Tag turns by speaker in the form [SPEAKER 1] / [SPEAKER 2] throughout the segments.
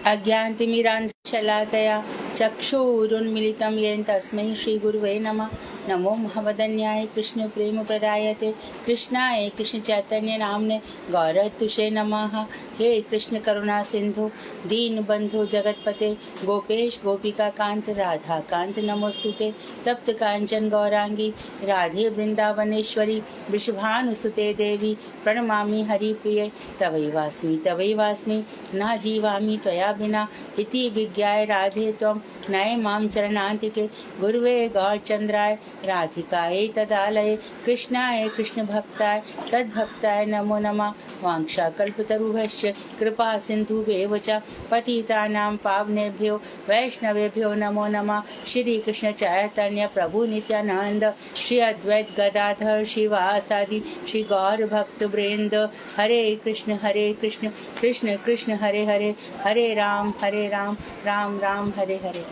[SPEAKER 1] अज्ञानतिमिरान्धशलाकया चक्षुरुन्मीलितं येन तस्मै श्रीगुरुवे नमः। नमो महवदन्याय कृष्ण प्रेम प्रदायते कृष्णाय कृष्ण चैतन्य नामने गौरतुषे नमः। हे कृष्ण करुणा सिंधु दीन बंधु जगतपते गोपेश गोपिका कांत राधा कांत नमोस्तुते। तप्त कांचन गौरांगी राधे वृंदावनेश्वरी वृषभानुसुते देवी प्रणमामि हरिप्रिये तवैवास्मि न जीवामि त्वया बिना इति विज्ञाय राधे त्वं नये मां चरणान्तिके। गुरुवे गौरचन्द्राय राधिकायै तदालये कृष्णाय कृष्णभक्ताय तद्भक्ताय नमो नमः। वाञ्छाकल्पतरुभ्यश्च कृपा सिन्धुभ्येव च पतितानां पावनेभ्यो वैष्णवेभ्यो नमो नमः। श्री कृष्ण चैतन्य प्रभु नित्यानंद श्री अद्वैत गदाधर शिवासादि श्री गौर भक्त वृंद। हरे कृष्ण कृष्ण कृष्ण हरे हरे हरे राम राम राम हरे हरे।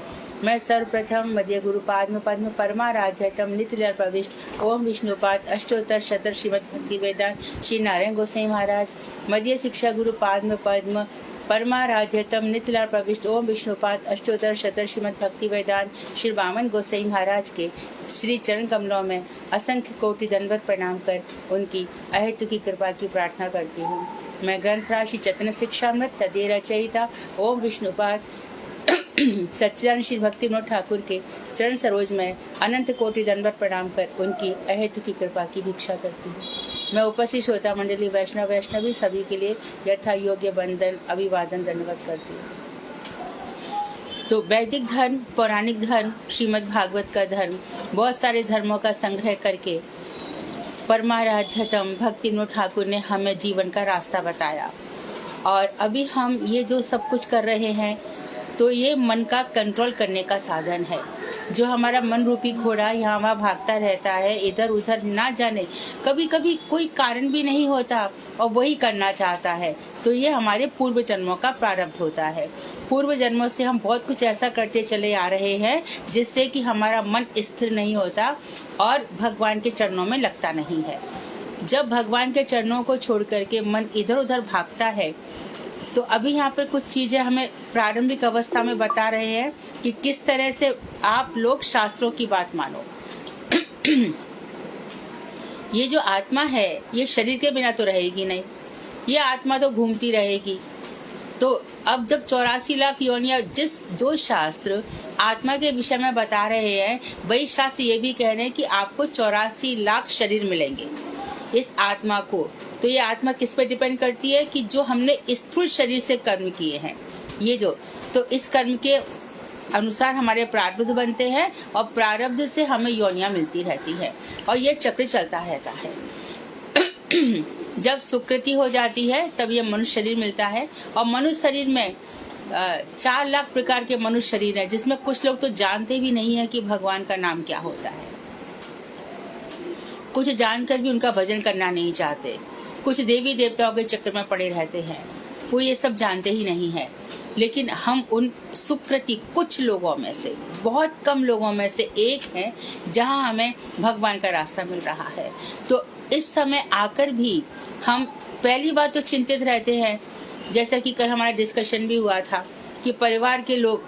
[SPEAKER 1] मैं सर्वप्रथम मध्य गुरु पाद्म पद्म परमाराध्यतम नित्य प्रविष्ट ओम विष्णुपाद अष्टोत्तर शतर श्रीमद भक्ति वेदांत श्री नारायण गोसाई महाराज मध्य शिक्षा गुरु पाद्म पद्म परमाराध्यतम नित्य प्रविष्ट ओम विष्णुपाद अष्टोत्तर शतर श्रीमद भक्ति वेदांत श्री वामन गोसाई महाराज के श्री चरण कमलों में असंख्य कोटि दंडवत प्रणाम कर उनकी अहेतु की कृपा की प्रार्थना करती हूँ। मैं ग्रंथराज श्री चैतन्य शिक्षामृत तदीय रचयिता ओम विष्णुपाद सच्चिदानंद श्री भक्ति विनोद ठाकुर के चरण सरोज में अनंत कोटि दंडवत प्रणाम कर उनकी अहेतु की कृपा की भिक्षा करती हूँ। मैं उपस्थित श्रोता मंडली वैष्णवी सभी के लिए यथा योग्य बंदन अभिवादन दंडवत करती हूँ। तो वैदिक धर्म, पौराणिक धर्म, श्रीमद् भागवत का धर्म, बहुत सारे धर्मों का संग्रह करके परमाराध्यतम भक्ति विनोद ठाकुर ने हमें जीवन का रास्ता बताया। और अभी हम ये जो सब कुछ कर रहे हैं तो ये मन का कंट्रोल करने का साधन है। जो हमारा मन रूपी घोड़ा यहाँ वहाँ भागता रहता है, इधर उधर ना जाने, कभी कभी कोई कारण भी नहीं होता और वही करना चाहता है, तो ये हमारे पूर्व जन्मों का प्रारब्ध होता है। पूर्व जन्मों से हम बहुत कुछ ऐसा करते चले आ रहे हैं जिससे कि हमारा मन स्थिर नहीं होता और भगवान के चरणों में लगता नहीं है। जब भगवान के चरणों को छोड़ करके मन इधर उधर भागता है तो अभी यहाँ पर कुछ चीजें हमें प्रारंभिक अवस्था में बता रहे हैं कि किस तरह से आप लोग शास्त्रों की बात मानो। ये जो आत्मा है ये शरीर के बिना तो रहेगी नहीं, ये आत्मा तो घूमती रहेगी। तो अब जब 84 लाख योनियां जो शास्त्र आत्मा के विषय में बता रहे हैं, वही शास्त्र ये भी कह रहे हैं कि आपको 84 लाख शरीर मिलेंगे इस आत्मा को। तो ये आत्मा किस पे डिपेंड करती है कि जो हमने स्थूल शरीर से कर्म किए हैं, ये जो तो इस कर्म के अनुसार हमारे प्रारब्ध बनते हैं और प्रारब्ध से हमें योनियां मिलती रहती है और ये चक्र चलता रहता है। जब सुकृति हो जाती है तब ये मनुष्य शरीर मिलता है और मनुष्य शरीर में 4 लाख प्रकार के मनुष्य शरीर है, जिसमें कुछ लोग तो जानते भी नहीं है कि भगवान का नाम क्या होता है। कुछ जानकर भी उनका भजन करना नहीं चाहते, कुछ देवी देवताओं के चक्कर में पड़े रहते हैं, वो ये सब जानते ही नहीं है। लेकिन हम उन सुकृति कुछ लोगों में से, बहुत कम लोगों में से एक हैं जहां हमें भगवान का रास्ता मिल रहा है। तो इस समय आकर भी हम पहली बात तो चिंतित रहते हैं, जैसा कि कल हमारा डिस्कशन भी हुआ था कि परिवार के लोग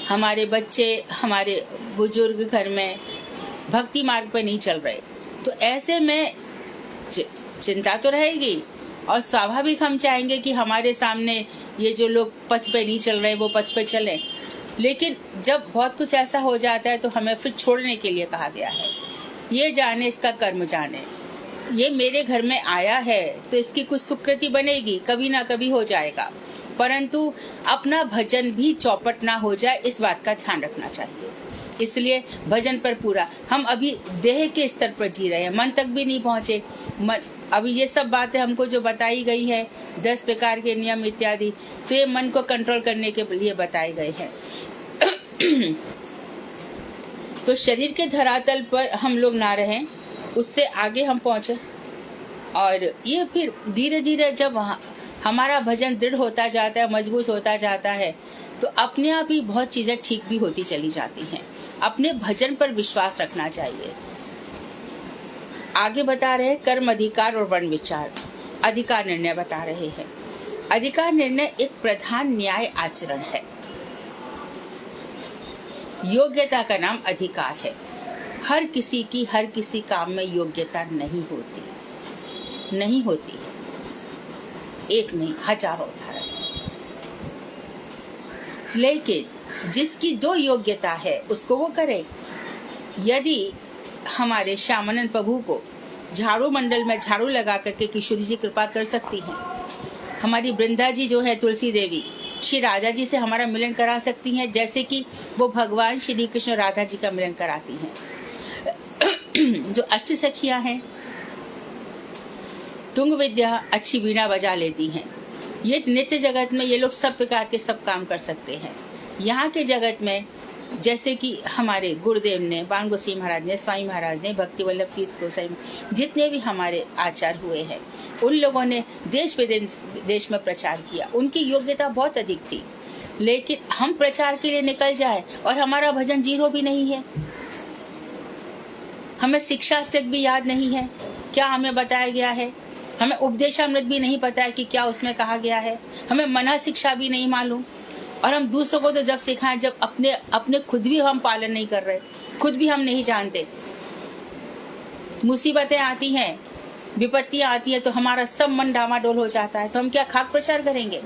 [SPEAKER 1] हमारे बच्चे, हमारे बुजुर्ग घर में भक्ति मार्ग पर नहीं चल रहे, तो ऐसे में चिंता तो रहेगी और स्वाभाविक हम चाहेंगे कि हमारे सामने ये जो लोग पथ पे नहीं चल रहे वो पथ पे चलें। लेकिन जब बहुत कुछ ऐसा हो जाता है तो हमें फिर छोड़ने के लिए कहा गया है। ये जाने इसका कर्म जाने, ये मेरे घर में आया है तो इसकी कुछ सुकृति बनेगी, कभी ना कभी हो जाएगा, परंतु अपना भजन भी चौपट ना हो जाए इस बात का ध्यान रखना चाहिए। इसलिए भजन पर पूरा, हम अभी देह के स्तर पर जी रहे हैं, मन तक भी नहीं पहुंचे। अभी ये सब बातें हमको जो बताई गई है 10 प्रकार के नियम इत्यादि, तो ये मन को कंट्रोल करने के लिए बताए गए हैं। तो शरीर के धरातल पर हम लोग ना रहें, उससे आगे हम पहुंचे और ये फिर धीरे धीरे जब हमारा भजन दृढ़ होता जाता है, मजबूत होता जाता है, तो अपने आप ही बहुत चीजें ठीक भी होती चली जाती हैं। अपने भजन पर विश्वास रखना चाहिए। आगे बता रहे हैं कर्म अधिकार और वर्ण विचार, अधिकार निर्णय बता रहे हैं। अधिकार निर्णय एक प्रधान न्याय आचरण है। योग्यता का नाम अधिकार है। हर किसी की हर किसी काम में योग्यता नहीं होती एक नहीं, हजारों उदाहरण। लेकिन जिसकी जो योग्यता है उसको वो करे। यदि हमारे श्यामानंद प्रभु को झाड़ू मंडल में झाड़ू लगा करके किशोरी जी कृपा कर सकती हैं, हमारी वृंदा जी जो है तुलसी देवी श्री राधा जी से हमारा मिलन करा सकती हैं, जैसे कि वो भगवान श्री कृष्ण राधा जी का मिलन कराती हैं। जो अष्ट सखियां हैं, तुंग विद्या अच्छी वीणा बजा लेती हैं। ये नित्य जगत में ये लोग सब प्रकार के सब काम कर सकते हैं। यहाँ के जगत में जैसे कि हमारे गुरुदेव ने, बाण गोसाई महाराज ने, स्वामी महाराज ने, भक्ति वल्लभ तीर्थ गोसाई, जितने भी हमारे आचार्य हुए हैं, उन लोगों ने देश विदेश में प्रचार किया। उनकी योग्यता बहुत अधिक थी। लेकिन हम प्रचार के लिए निकल जाए और हमारा भजन जीरो भी नहीं है, हमें शिक्षा तक भी याद नहीं है क्या हमें बताया गया है, हमें उपदेशामृत भी नहीं पता है कि क्या उसमें कहा गया है, हमें मना शिक्षा भी नहीं मालूम, और हम दूसरों को तो जब सिखाएं जब अपने खुद भी हम पालन नहीं कर रहे, खुद भी हम नहीं जानते। मुसीबतें आती हैं, विपत्तियां आती है तो हमारा सब मन डामाडोल हो जाता है, तो हम क्या खाक प्रचार करेंगे।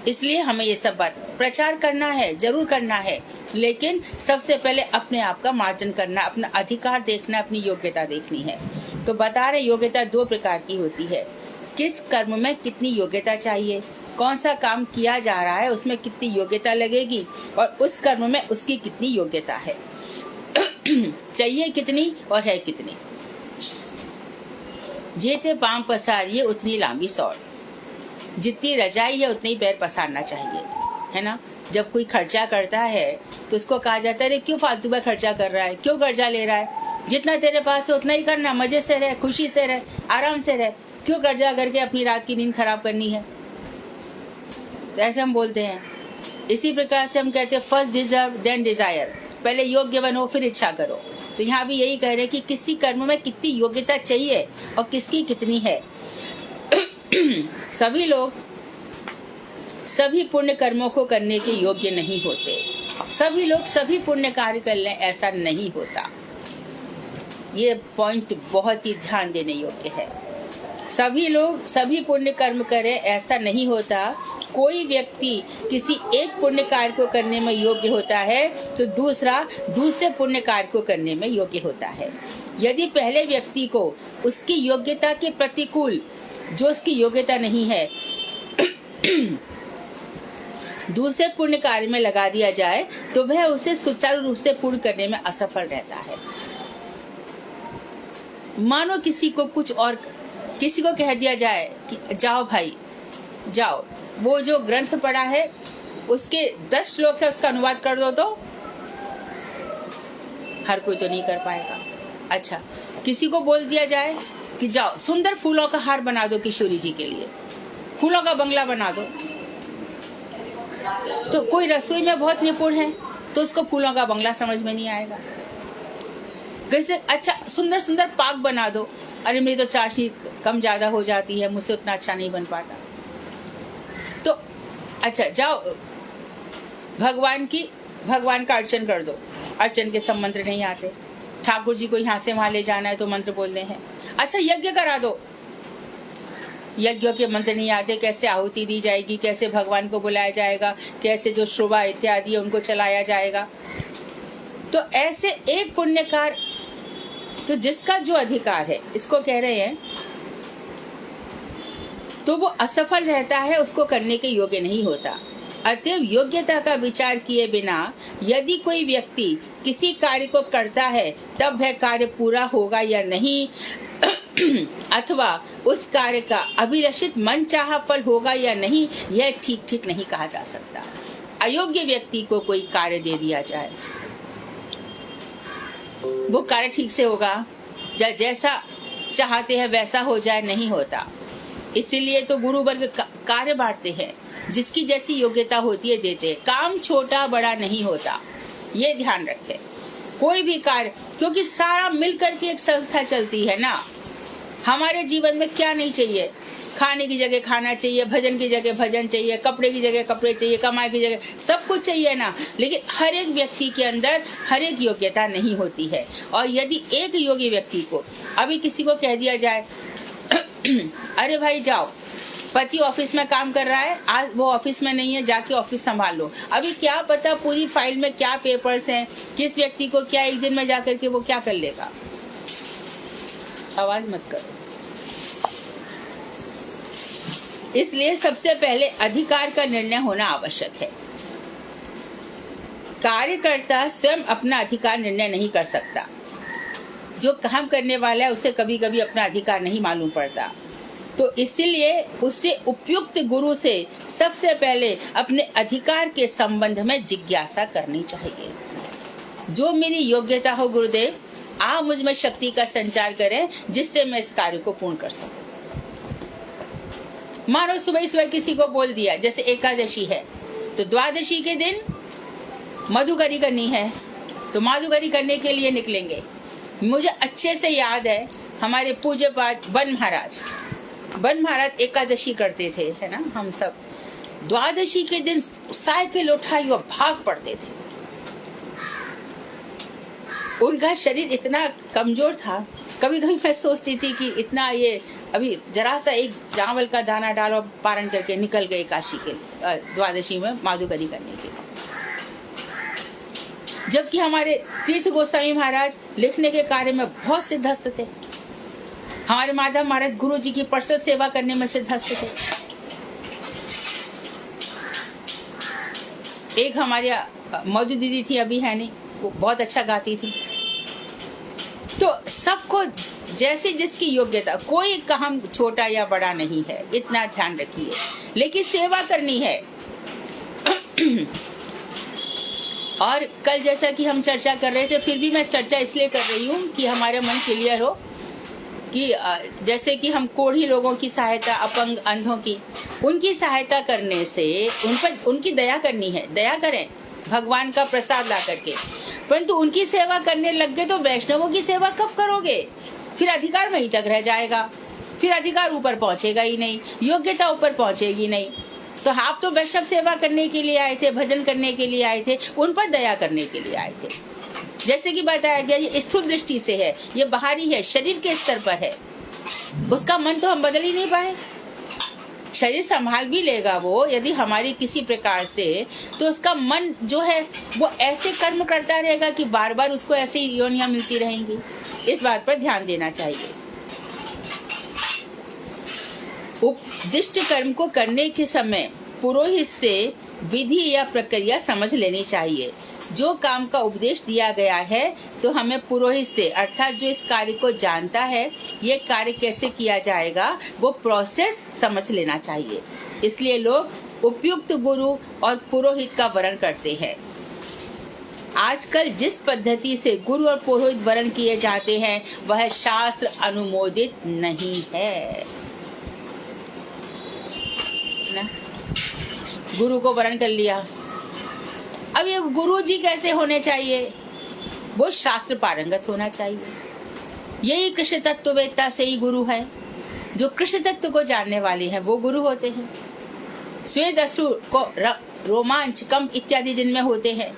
[SPEAKER 1] इसलिए हमें ये सब बात प्रचार करना है, जरूर करना है, लेकिन सबसे पहले अपने आप का मार्जन करना, अपना अधिकार देखना, अपनी योग्यता देखनी है। तो बता रहे योग्यता दो प्रकार की होती है। किस कर्म में कितनी योग्यता चाहिए, कौन सा काम किया जा रहा है उसमें कितनी योग्यता लगेगी, और उस कर्म में उसकी कितनी योग्यता है। चाहिए कितनी और है कितनी। जेते पांव पसारिए उतनी लांबी सौड़, जितनी रजाई है उतनी पैर पसारना चाहिए, है ना। जब कोई खर्चा करता है तो उसको कहा जाता है क्यों फालतू में खर्चा कर रहा है, क्यों कर्जा ले रहा है, जितना तेरे पास है उतना ही करना, मजे से रह, खुशी से रह, आराम से रह, क्यों कर्जा करके अपनी रात की नींद खराब करनी है। तो ऐसे हम बोलते हैं। इसी प्रकार से हम कहते हैं फर्स्ट डिजर्व देन डिजायर, पहले योग्य बनो फिर इच्छा करो। तो यहाँ भी यही कह रहे हैं कि किसी कर्म में कितनी योग्यता चाहिए और किसकी कितनी है। सभी लोग सभी पुण्य कर्मों को करने के योग्य नहीं होते, सभी लोग सभी पुण्य कार्य कर लें ऐसा नहीं होता। ये पॉइंट बहुत ही ध्यान देने योग्य है। सभी लोग सभी पुण्य कर्म करें ऐसा नहीं होता। कोई व्यक्ति किसी एक पुण्य कार्य को करने में योग्य होता है तो दूसरा दूसरे पुण्य कार्य को करने में योग्य होता है। यदि पहले व्यक्ति को उसकी योग्यता के प्रतिकूल जो उसकी योग्यता नहीं है दूसरे पुण्य कार्य में लगा दिया जाए तो वह उसे सुचारू रूप से पूर्ण करने में असफल रहता है। मानो किसी को कह दिया जाए कि जाओ भाई जाओ, वो जो ग्रंथ पढ़ा है उसके 10 श्लोक है उसका अनुवाद कर दो, तो हर कोई तो नहीं कर पाएगा। अच्छा, किसी को बोल दिया जाए कि जाओ सुंदर फूलों का हार बना दो किशोरी जी के लिए, फूलों का बंगला बना दो, तो कोई रसोई में बहुत निपुण है तो उसको फूलों का बंगला समझ में नहीं आएगा। कैसे अच्छा सुंदर सुंदर पाक बना दो, अरे मेरी तो चाशनी कम ज्यादा हो जाती है, मुझसे उतना अच्छा नहीं बन पाता। तो अच्छा जाओ भगवान का अर्चन कर दो, अर्चन के सब मंत्र नहीं आते, ठाकुर जी को यहाँ से वहां ले जाना है तो मंत्र बोलने हैं। अच्छा यज्ञ करा दो, यज्ञों के मंत्र नहीं आते, कैसे आहुति दी जाएगी, कैसे भगवान को बुलाया जाएगा, कैसे जो शोभा इत्यादि है उनको चलाया जाएगा। तो ऐसे एक पुण्यकार तो जिसका जो अधिकार है इसको कह रहे हैं तो वो असफल रहता है, उसको करने के योग्य नहीं होता। अतएव योग्यता का विचार किए बिना यदि कोई व्यक्ति किसी कार्य को करता है तब वह कार्य पूरा होगा या नहीं अथवा उस कार्य का अभिलषित मनचाहा फल होगा या नहीं, यह ठीक नहीं कहा जा सकता। अयोग्य व्यक्ति को कोई कार्य दे दिया जाए, वो कार्य ठीक से होगा, जैसा चाहते हैं वैसा हो जाए, नहीं होता। इसीलिए तो गुरु वर्ग कार्य बांटते हैं, जिसकी जैसी योग्यता होती है देते हैं। काम छोटा बड़ा नहीं होता, ये ध्यान रखें। कोई भी कार्य, क्योंकि सारा मिलकर के एक संस्था चलती है ना। हमारे जीवन में क्या नहीं चाहिए, खाने की जगह खाना चाहिए, भजन की जगह भजन चाहिए, कपड़े की जगह कपड़े चाहिए, कमाई की जगह सब कुछ चाहिए ना। लेकिन हर एक व्यक्ति के अंदर हर एक योग्यता नहीं होती है। और यदि एक योगी व्यक्ति को अभी किसी को कह दिया जाए अरे भाई जाओ, पति ऑफिस में काम कर रहा है, आज वो ऑफिस में नहीं है, जाके ऑफिस संभाल लो। अभी क्या पता पूरी फाइल में क्या पेपर्स हैं, किस व्यक्ति को क्या एक दिन में जाकर के वो क्या कर लेगा। आवाज मत करो। इसलिए सबसे पहले अधिकार का निर्णय होना आवश्यक है। कार्यकर्ता स्वयं अपना अधिकार निर्णय नहीं कर सकता। जो काम करने वाला है उसे कभी कभी अपना अधिकार नहीं मालूम पड़ता। तो इसीलिए उससे उपयुक्त गुरु से सबसे पहले अपने अधिकार के संबंध में जिज्ञासा करनी चाहिए। जो मेरी योग्यता हो गुरुदेव, आप मुझ में शक्ति का संचार करें जिससे मैं इस कार्य को पूर्ण कर सकूं। मानो सुबह सुबह किसी को बोल दिया, जैसे एकादशी है तो द्वादशी के दिन मधुकरी करनी है, तो मधुकरी करने के लिए निकलेंगे। मुझे अच्छे से याद है हमारे पूज्य पाठ बन महाराज एकादशी करते थे, है ना। हम सब द्वादशी के दिन साइकिल उठाई और भाग पड़ते थे। उनका शरीर इतना कमजोर था, कभी कभी मैं सोचती थी कि इतना ये अभी जरा सा एक चावल का दाना डालो पारण करके निकल गए काशी के द्वादशी में माधुकरी करने के लिए। जबकि हमारे तीर्थ गोस्वामी महाराज लिखने के कार्य में बहुत सिद्धस्त थे। हमारे माधव महाराज गुरु जी की पर्सनल सेवा करने में सिद्धस्त थे। एक हमारी मौजूद दीदी थी, अभी है नहीं, वो बहुत अच्छा गाती थी। तो सबको जैसे जिसकी योग्यता, कोई काम छोटा या बड़ा नहीं है, इतना ध्यान रखिए। लेकिन सेवा करनी है। और कल जैसा कि हम चर्चा कर रहे थे, फिर भी मैं चर्चा इसलिए कर रही हूँ कि हमारा मन क्लियर हो कि जैसे कि हम कोढ़ी लोगों की सहायता, अपंग अंधों की, उनकी सहायता करने से उन पर उनकी दया करनी है। दया करें भगवान का प्रसाद ला करके, परंतु उनकी सेवा करने लग गए तो वैष्णवों की सेवा कब करोगे? फिर अधिकार वहीं तक रह जाएगा, फिर अधिकार ऊपर पहुंचेगा ही नहीं, योग्यता ऊपर पहुंचेगी नहीं। तो आप तो वैष्णव सेवा करने के लिए आए थे, भजन करने के लिए आए थे, उन पर दया करने के लिए आए थे। जैसे कि बताया गया, ये स्थूल दृष्टि से है, ये बाहरी है, शरीर के स्तर पर है। उसका मन तो हम बदल ही नहीं पाए। शरीर संभाल भी लेगा वो यदि हमारी किसी प्रकार से, तो उसका मन जो है वो ऐसे कर्म करता रहेगा कि बार बार उसको ऐसी योनियां मिलती रहेंगी। इस बात पर ध्यान देना चाहिए। उपदिष्ट कर्म को करने के समय पुरोहित से विधि या प्रक्रिया समझ लेनी चाहिए। जो काम का उपदेश दिया गया है तो हमें पुरोहित से, अर्थात जो इस कार्य को जानता है, ये कार्य कैसे किया जाएगा, वो प्रोसेस समझ लेना चाहिए। इसलिए लोग उपयुक्त गुरु और पुरोहित का वरण करते हैं। आजकल जिस पद्धति से गुरु और पुरोहित वरण किए जाते हैं वह शास्त्र अनुमोदित नहीं है ना। गुरु को वरण कर लिया, अब ये गुरु जी कैसे होने चाहिए? वो शास्त्र पारंगत होना चाहिए। यही कृष्ण तत्ववेत्ता से ही गुरु है। जो कृष्ण तत्व को जानने वाले हैं वो गुरु होते हैं। स्वेद अश्रु को रोमांच कम इत्यादि जिनमें होते हैं,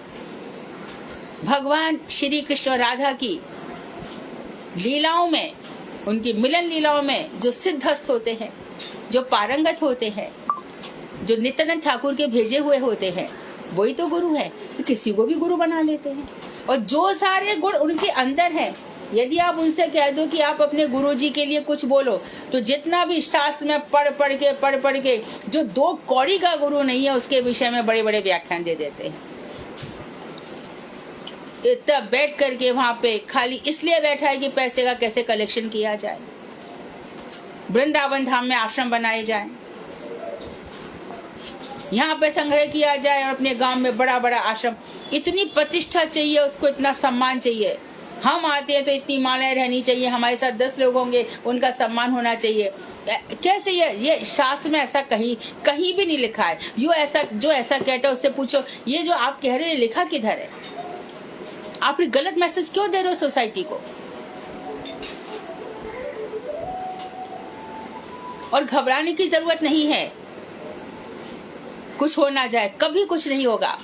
[SPEAKER 1] भगवान श्री कृष्ण और राधा की लीलाओं में, उनकी मिलन लीलाओं में जो सिद्धस्त होते हैं, जो पारंगत होते हैं, जो नित्यानंद ठाकुर के भेजे हुए होते हैं, वही तो गुरु है। तो किसी को भी गुरु बना लेते हैं। और जो सारे गुण उनके अंदर हैं, यदि आप उनसे कह दो कि आप अपने गुरु जी के लिए कुछ बोलो, तो जितना भी शास्त्र में पढ़ पढ़ के जो 2 कौड़ी का गुरु नहीं है उसके विषय में बड़े बड़े व्याख्यान दे देते हैं। इतना बैठ करके वहां पे खाली इसलिए बैठा है कि पैसे का कैसे कलेक्शन किया जाए, वृंदावन धाम में आश्रम बनाए जाए, यहाँ पे संग्रह किया जाए और अपने गांव में बड़ा बड़ा आश्रम। इतनी प्रतिष्ठा चाहिए उसको, इतना सम्मान चाहिए। हम आते हैं तो इतनी मालाएं रहनी चाहिए, हमारे साथ 10 लोग होंगे, उनका सम्मान होना चाहिए। कैसे ये शास्त्र में ऐसा कहीं भी नहीं लिखा है। जो ऐसा कहता है उससे पूछो, ये जो आप कह रहे हो लिखा किधर है? आप गलत मैसेज क्यों दे रहे हो सोसाइटी को? और घबराने की जरूरत नहीं है। कुछ हो ना जाए, कभी कुछ नहीं होगा।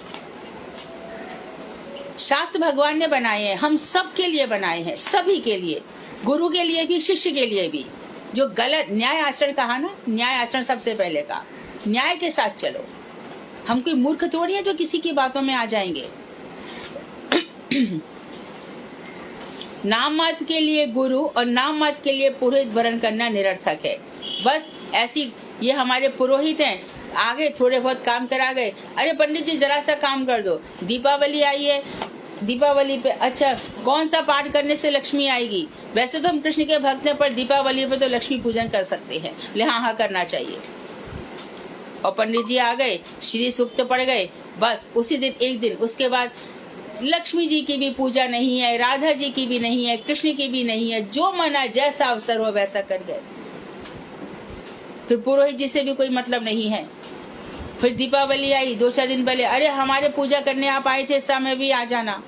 [SPEAKER 1] शास्त्र भगवान ने बनाए हैं, हम सब के लिए बनाए हैं, सभी के लिए, गुरु के लिए भी, शिष्य के लिए भी। जो गलत न्याय आचरण कहा ना, न्याय आचरण सबसे पहले का, न्याय के साथ चलो। हम कोई मूर्ख थोड़ी है जो किसी की बातों में आ जाएंगे। नाम मात्र के लिए गुरु और नाम मात्र के लिए पुरोहित वरण करना निरर्थक है। बस ऐसी, ये हमारे पुरोहित हैं, आगे थोड़े बहुत काम करा गए, अरे पंडित जी जरा सा काम कर दो, दीपावली आई है, दीपावली पे अच्छा कौन सा पाठ करने से लक्ष्मी आएगी। वैसे तो हम कृष्ण के भक्त हैं, पर दीपावली पे तो लक्ष्मी पूजन कर सकते हैं, ले हाँ करना चाहिए। और पंडित जी आ गए, श्री सूक्त पढ़ गए, बस उसी दिन एक दिन, उसके बाद लक्ष्मी जी की भी पूजा नहीं है, राधा जी की भी नहीं है, कृष्ण की भी नहीं है, जो मना जैसा अवसर हो वैसा कर गए। फिर पुरोहित जी से भी कोई मतलब नहीं है। फिर दीपावली आई 2-4 दिन पहले, अरे हमारे पूजा करने आप आए थे, समय भी आ जाना।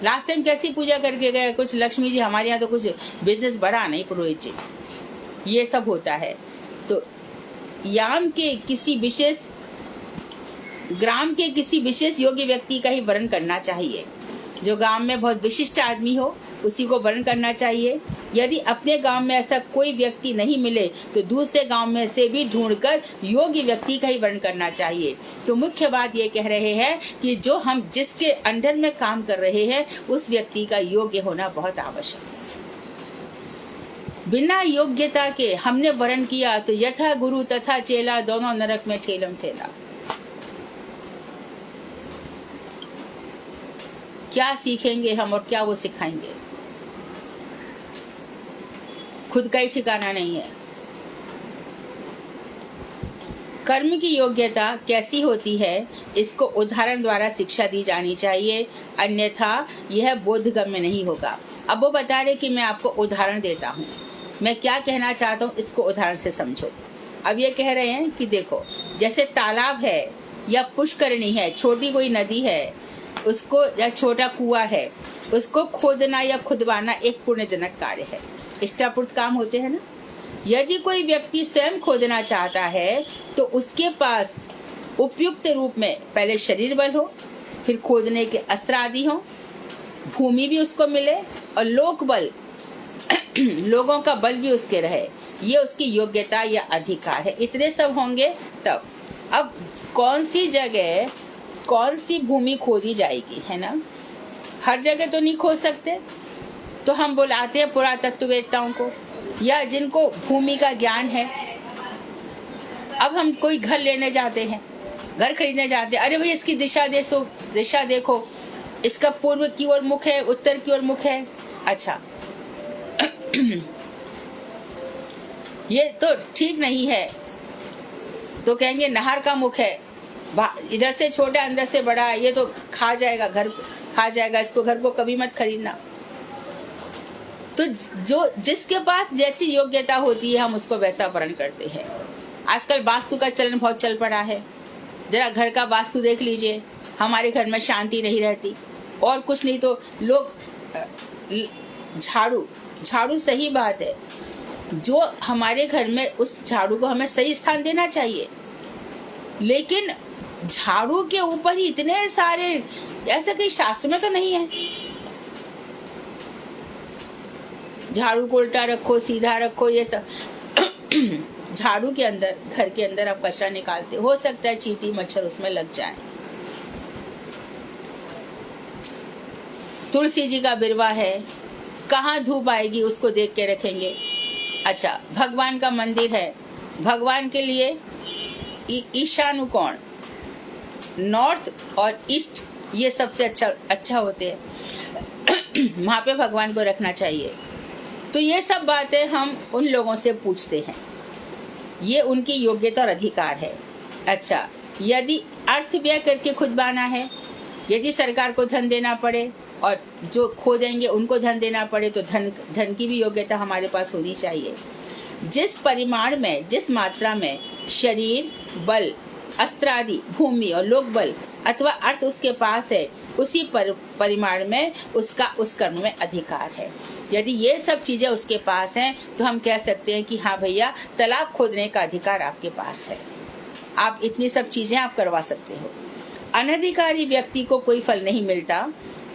[SPEAKER 1] लास्ट टाइम कैसी पूजा करके गए, कुछ लक्ष्मी जी, हमारे यहाँ तो कुछ बिजनेस बढ़ा नहीं पुरोहित जी, ये सब होता है। तो याम के किसी विशेष, ग्राम के किसी विशेष योग्य व्यक्ति का ही वर्ण करना चाहिए। जो गांव में बहुत विशिष्ट आदमी हो उसी को वर्ण करना चाहिए। यदि अपने गांव में ऐसा कोई व्यक्ति नहीं मिले तो दूसरे गांव में से भी ढूंढकर योग्य व्यक्ति का ही वर्ण करना चाहिए। तो मुख्य बात ये कह रहे हैं कि जो हम जिसके अंडर में काम कर रहे हैं उस व्यक्ति का योग्य होना बहुत आवश्यक है। बिना योग्यता के हमने वर्ण किया तो यथा गुरु तथा चेला, दोनों नरक में ठेलम ठेला। क्या सीखेंगे हम और क्या वो सिखाएंगे, खुद का ही ठिकाना नहीं है। कर्म की योग्यता कैसी होती है, इसको उदाहरण द्वारा शिक्षा दी जानी चाहिए, अन्यथा यह बोधगम्य नहीं होगा। अब वो बता रहे कि मैं आपको उदाहरण देता हूँ, मैं क्या कहना चाहता हूँ इसको उदाहरण से समझो। अब ये कह रहे हैं कि देखो, जैसे तालाब है या पुष्करणी है, छोटी कोई नदी है उसको, या छोटा कुआं है, उसको खोदना या खुदवाना एक पुण्यजनक कार्य है। इष्टापूर्त काम होते हैं ना। यदि कोई व्यक्ति स्वयं खोदना चाहता है तो उसके पास उपयुक्त रूप में पहले शरीर बल हो, फिर खोदने के अस्त्र आदि हो, भूमि भी उसको मिले और लोक बल लोगों का बल भी उसके रहे, ये उसकी योग्यता या अधिकार है। इतने सब होंगे तब। अब कौन सी जगह, कौन सी भूमि खोदी जाएगी, है ना। हर जगह तो नहीं खोद सकते, तो हम बुलाते हैं पुरातत्ववेत्ताओं को या जिनको भूमि का ज्ञान है। अब हम कोई घर लेने जाते हैं, घर खरीदने जाते हैं, अरे भाई इसकी दिशा देखो, इसका पूर्व की ओर मुख है, उत्तर की ओर मुख है। अच्छा ये तो ठीक नहीं है, तो कहेंगे नहर का मुख है, इधर से छोटा अंदर से बड़ा, ये तो खा जाएगा, घर खा जाएगा, इसको घर को कभी मत खरीदना। तो जो जिसके पास जैसी योग्यता होती है हम उसको वैसा वर्ण करते हैं। आजकल वास्तु का चलन बहुत चल पड़ा है, जरा घर का वास्तु देख लीजिए, हमारे घर में शांति नहीं रहती। और कुछ नहीं तो लोग झाड़ू सही बात है, जो हमारे घर में उस झाड़ू को हमें सही स्थान देना चाहिए, लेकिन झाड़ू के ऊपर ही इतने सारे, ऐसा कहीं शास्त्र में तो नहीं है। झाड़ू को उल्टा रखो, सीधा रखो, ये सब झाड़ू के अंदर, घर के अंदर आप कचरा निकालते, हो सकता है चींटी मच्छर उसमें लग जाए। तुलसी जी का बिरवा है, कहाँ धूप आएगी उसको देख के रखेंगे। अच्छा, भगवान का मंदिर है, भगवान के लिए ईशानु कोण, नॉर्थ और ईस्ट, ये सबसे अच्छा होते हैं, वहां पे भगवान को रखना चाहिए। तो ये सब बातें हम उन लोगों से पूछते हैं, ये उनकी योग्यता और अधिकार है। अच्छा, यदि अर्थ व्यय करके खुदवाना है, यदि सरकार को धन देना पड़े और जो खो देंगे उनको धन देना पड़े, तो धन की भी योग्यता हमारे पास होनी चाहिए। जिस परिमाण में, जिस मात्रा में शरीर बल अस्त्र आदि, भूमि और लोक बल अथवा अर्थ उसके पास है, उसी परिमाण में उसका उस कर्म में अधिकार है। यदि ये सब चीजें उसके पास हैं तो हम कह सकते हैं कि हाँ भैया, तालाब खोदने का अधिकार आपके पास है, आप इतनी सब चीजें आप करवा सकते हो। अनधिकारी व्यक्ति को कोई फल नहीं मिलता,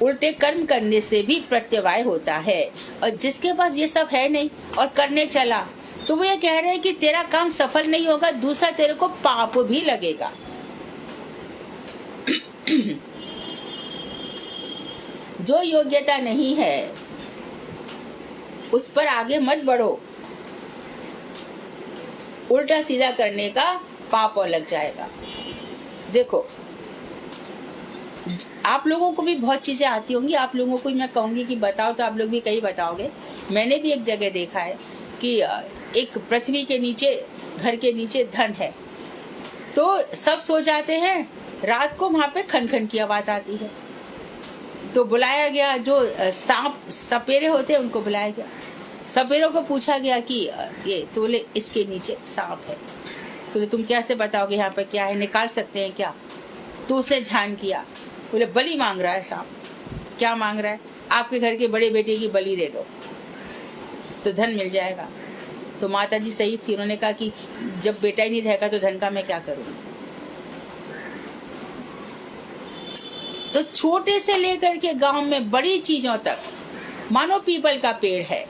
[SPEAKER 1] उल्टे कर्म करने से भी प्रत्यवाय होता है। और जिसके पास ये सब है नहीं और करने चला, तो वो ये कह रहे हैं कि तेरा काम सफल नहीं होगा, दूसरा तेरे को पाप भी लगेगा। जो योग्यता नहीं है उस पर आगे मत बढ़ो, उल्टा सीधा करने का पाप और लग जाएगा। देखो, आप लोगों को भी बहुत चीजें आती होंगी, आप लोगों को मैं कहूंगी कि बताओ तो आप लोग भी कई बताओगे। मैंने भी एक जगह देखा है कि एक पृथ्वी के नीचे, घर के नीचे धन है, तो सब सो जाते हैं, रात को वहां पे खन खन की आवाज आती है, तो बुलाया गया, जो सांप सपेरे होते हैं उनको बुलाया गया। सपेरों को पूछा गया कि ये तो बोले इसके नीचे सांप है। तो तुम कैसे बताओगे यहाँ पे क्या है, निकाल सकते हैं क्या? तो उसने ध्यान किया, बोले बलि मांग रहा है सांप। क्या मांग रहा है? आपके घर के बड़े बेटे की बलि दे दो तो धन मिल जाएगा। तो माता जी सही थी, उन्होंने कहा कि जब बेटा ही नहीं रहेगा तो धन का मैं क्या करूँगी। तो छोटे से लेकर के गांव में बड़ी चीजों तक, मानो पीपल का पेड़ है,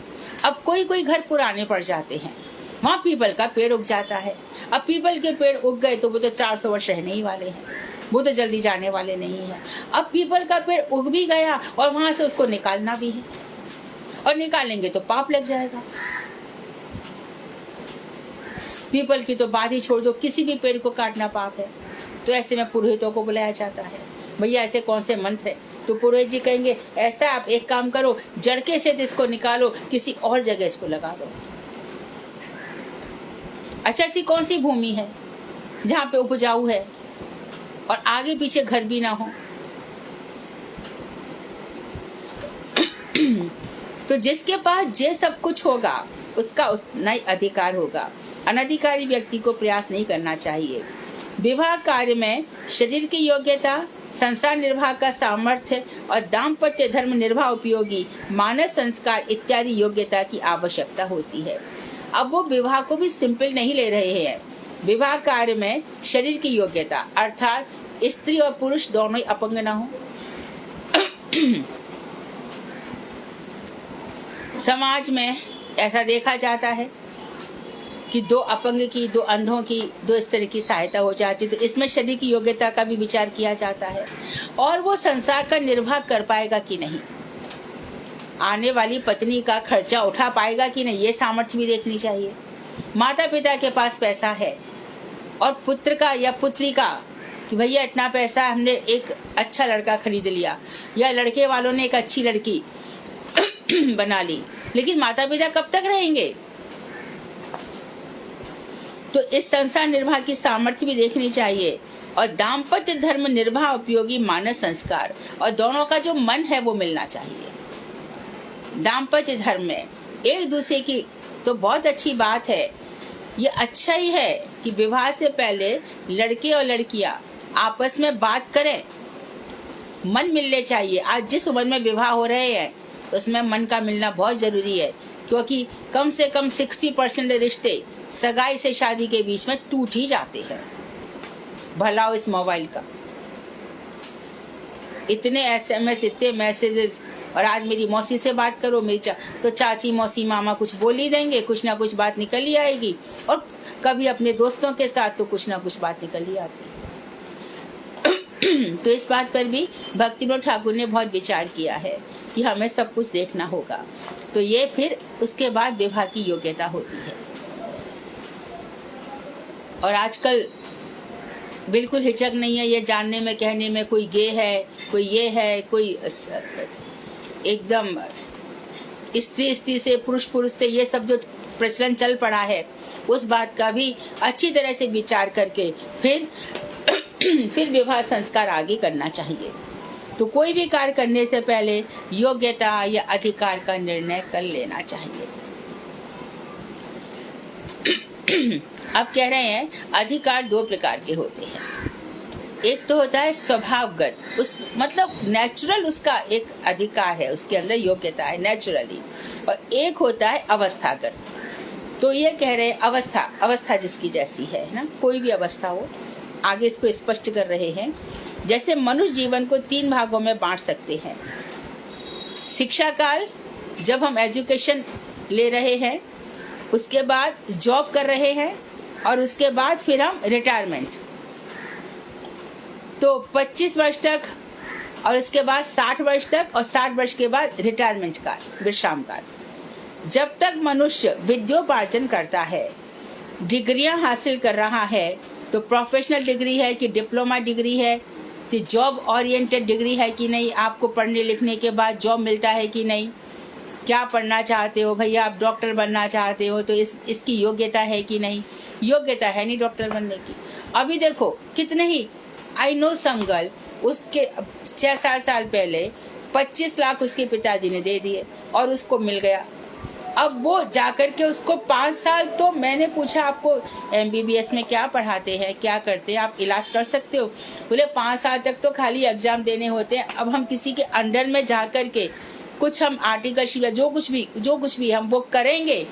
[SPEAKER 1] अब कोई कोई घर पुराने पड़ जाते हैं, वहां पीपल का पेड़ उग जाता है। अब पीपल के पेड़ उग गए तो वो तो 400 वर्ष रहने ही वाले हैं, वो तो जल्दी जाने वाले नहीं है। अब पीपल का पेड़ उग भी गया और वहां से उसको निकालना भी है, और निकालेंगे तो पाप लग जाएगा। पीपल की तो बात ही छोड़ दो, किसी भी पेड़ को काटना पाप है। तो ऐसे में पुरोहितों को बुलाया जाता है, भैया ऐसे कौन से मंत्र है? तो पुरोहित जी कहेंगे ऐसा आप एक काम करो, जड़के से इसको निकालो, किसी और जगह इसको लगा दो। अच्छा, ऐसी कौन सी भूमि है जहाँ पे उपजाऊ है और आगे पीछे घर भी ना हो? तो जिसके पास ये सब कुछ होगा उसका उतना ही अधिकार होगा। अनधिकारी व्यक्ति को प्रयास नहीं करना चाहिए। विवाह कार्य में शरीर की योग्यता, संसार निर्वाह का सामर्थ्य और दाम्पत्य धर्म निर्वाह उपयोगी मानस संस्कार इत्यादि योग्यता की आवश्यकता होती है। अब वो विवाह को भी सिंपल नहीं ले रहे हैं। विवाह कार्य में शरीर की योग्यता अर्थात स्त्री और पुरुष दोनों ही अपंग न हो। समाज में ऐसा देखा जाता है कि दो अपंग की, दो अंधों की, दो इस तरह की सहायता हो जाती है, तो इसमें शरीर की योग्यता का भी विचार किया जाता है। और वो संसार का निर्वाह कर पाएगा कि नहीं, आने वाली पत्नी का खर्चा उठा पाएगा कि नहीं, ये सामर्थ्य भी देखनी चाहिए। माता पिता के पास पैसा है और पुत्र का या पुत्री का कि भैया इतना पैसा, हमने एक अच्छा लड़का खरीद लिया, या लड़के वालों ने एक अच्छी लड़की बना ली, लेकिन माता पिता कब तक रहेंगे? तो इस संसार निर्वाह की सामर्थ्य भी देखनी चाहिए। और दाम्पत्य धर्म निर्वाह उपयोगी मानस संस्कार, और दोनों का जो मन है वो मिलना चाहिए। दाम्पत्य धर्म में एक दूसरे की तो बहुत अच्छी बात है, ये अच्छा ही है कि विवाह से पहले लड़के और लड़कियां आपस में बात करें, मन मिलने चाहिए। आज जिस उम्र में विवाह हो रहे हैं उसमें मन का मिलना बहुत जरूरी है, क्योंकि कम से कम 60% रिश्ते सगाई से शादी के बीच में टूट ही जाते हैं। भला हो इस मोबाइल का, इतने SMS, इतने मैसेजेस, और आज मेरी मौसी से बात करो, मेरी तो चाची मौसी मामा कुछ बोल ही देंगे, कुछ ना कुछ बात निकल ही आएगी। और कभी अपने दोस्तों के साथ तो कुछ ना कुछ बात निकल ही आती है। तो इस बात पर भी भक्तिविनोद ठाकुर ने बहुत विचार किया है कि हमें सब कुछ देखना होगा। तो ये फिर उसके बाद विवाह की योग्यता होती है। और आजकल बिल्कुल हिचक नहीं है ये जानने में, कहने में कोई गे है, कोई ये है, कोई एकदम स्त्री से, पुरुष से, ये सब जो प्रचलन चल पड़ा है, उस बात का भी अच्छी तरह से विचार करके फिर विवाह संस्कार आगे करना चाहिए। तो कोई भी कार्य करने से पहले योग्यता या अधिकार का निर्णय कर लेना चाहिए। अब कह रहे हैं अधिकार दो प्रकार के होते हैं। एक तो होता है स्वभावगत, उस मतलब नेचुरल, उसका एक अधिकार है, उसके अंदर योग्यता है नेचुरली, और एक होता है अवस्थागत। तो ये कह रहे हैं अवस्था जिसकी जैसी है ना, कोई भी अवस्था हो, आगे इसको स्पष्ट कर रहे हैं। जैसे मनुष्य जीवन को 3 भागों में बांट सकते हैं। शिक्षा काल, जब हम एजुकेशन ले रहे हैं, उसके बाद जॉब कर रहे हैं, और उसके बाद फिर हम रिटायरमेंट। तो 25 वर्ष तक, और इसके बाद 60 वर्ष तक, और 60 वर्ष के बाद रिटायरमेंट काल, विश्राम काल। जब तक मनुष्य विद्योपार्जन करता है, डिग्रियां हासिल कर रहा है, तो प्रोफेशनल डिग्री है कि डिप्लोमा डिग्री है, तो जॉब ओरिएंटेड डिग्री है कि नहीं, आपको पढ़ने लिखने के बाद जॉब मिलता है कि नहीं, क्या पढ़ना चाहते हो भैया, आप डॉक्टर बनना चाहते हो तो इसकी योग्यता है कि नहीं, योग्यता है नहीं डॉक्टर बनने की। अभी देखो कितने ही, आई नो सम गर्ल, उसके 6-7 साल पहले 25 लाख उसके पिताजी ने दे दिए और उसको मिल गया। अब वो जाकर के उसको 5 साल, तो मैंने पूछा आपको MBBS में क्या पढ़ाते हैं, क्या करते हैं, आप इलाज कर सकते हो? बोले 5 साल तक तो खाली एग्जाम देने होते हैं। अब हम किसी के अंडर में जाकर के कुछ हम आर्टिकल जो कुछ भी हम वो करेंगे,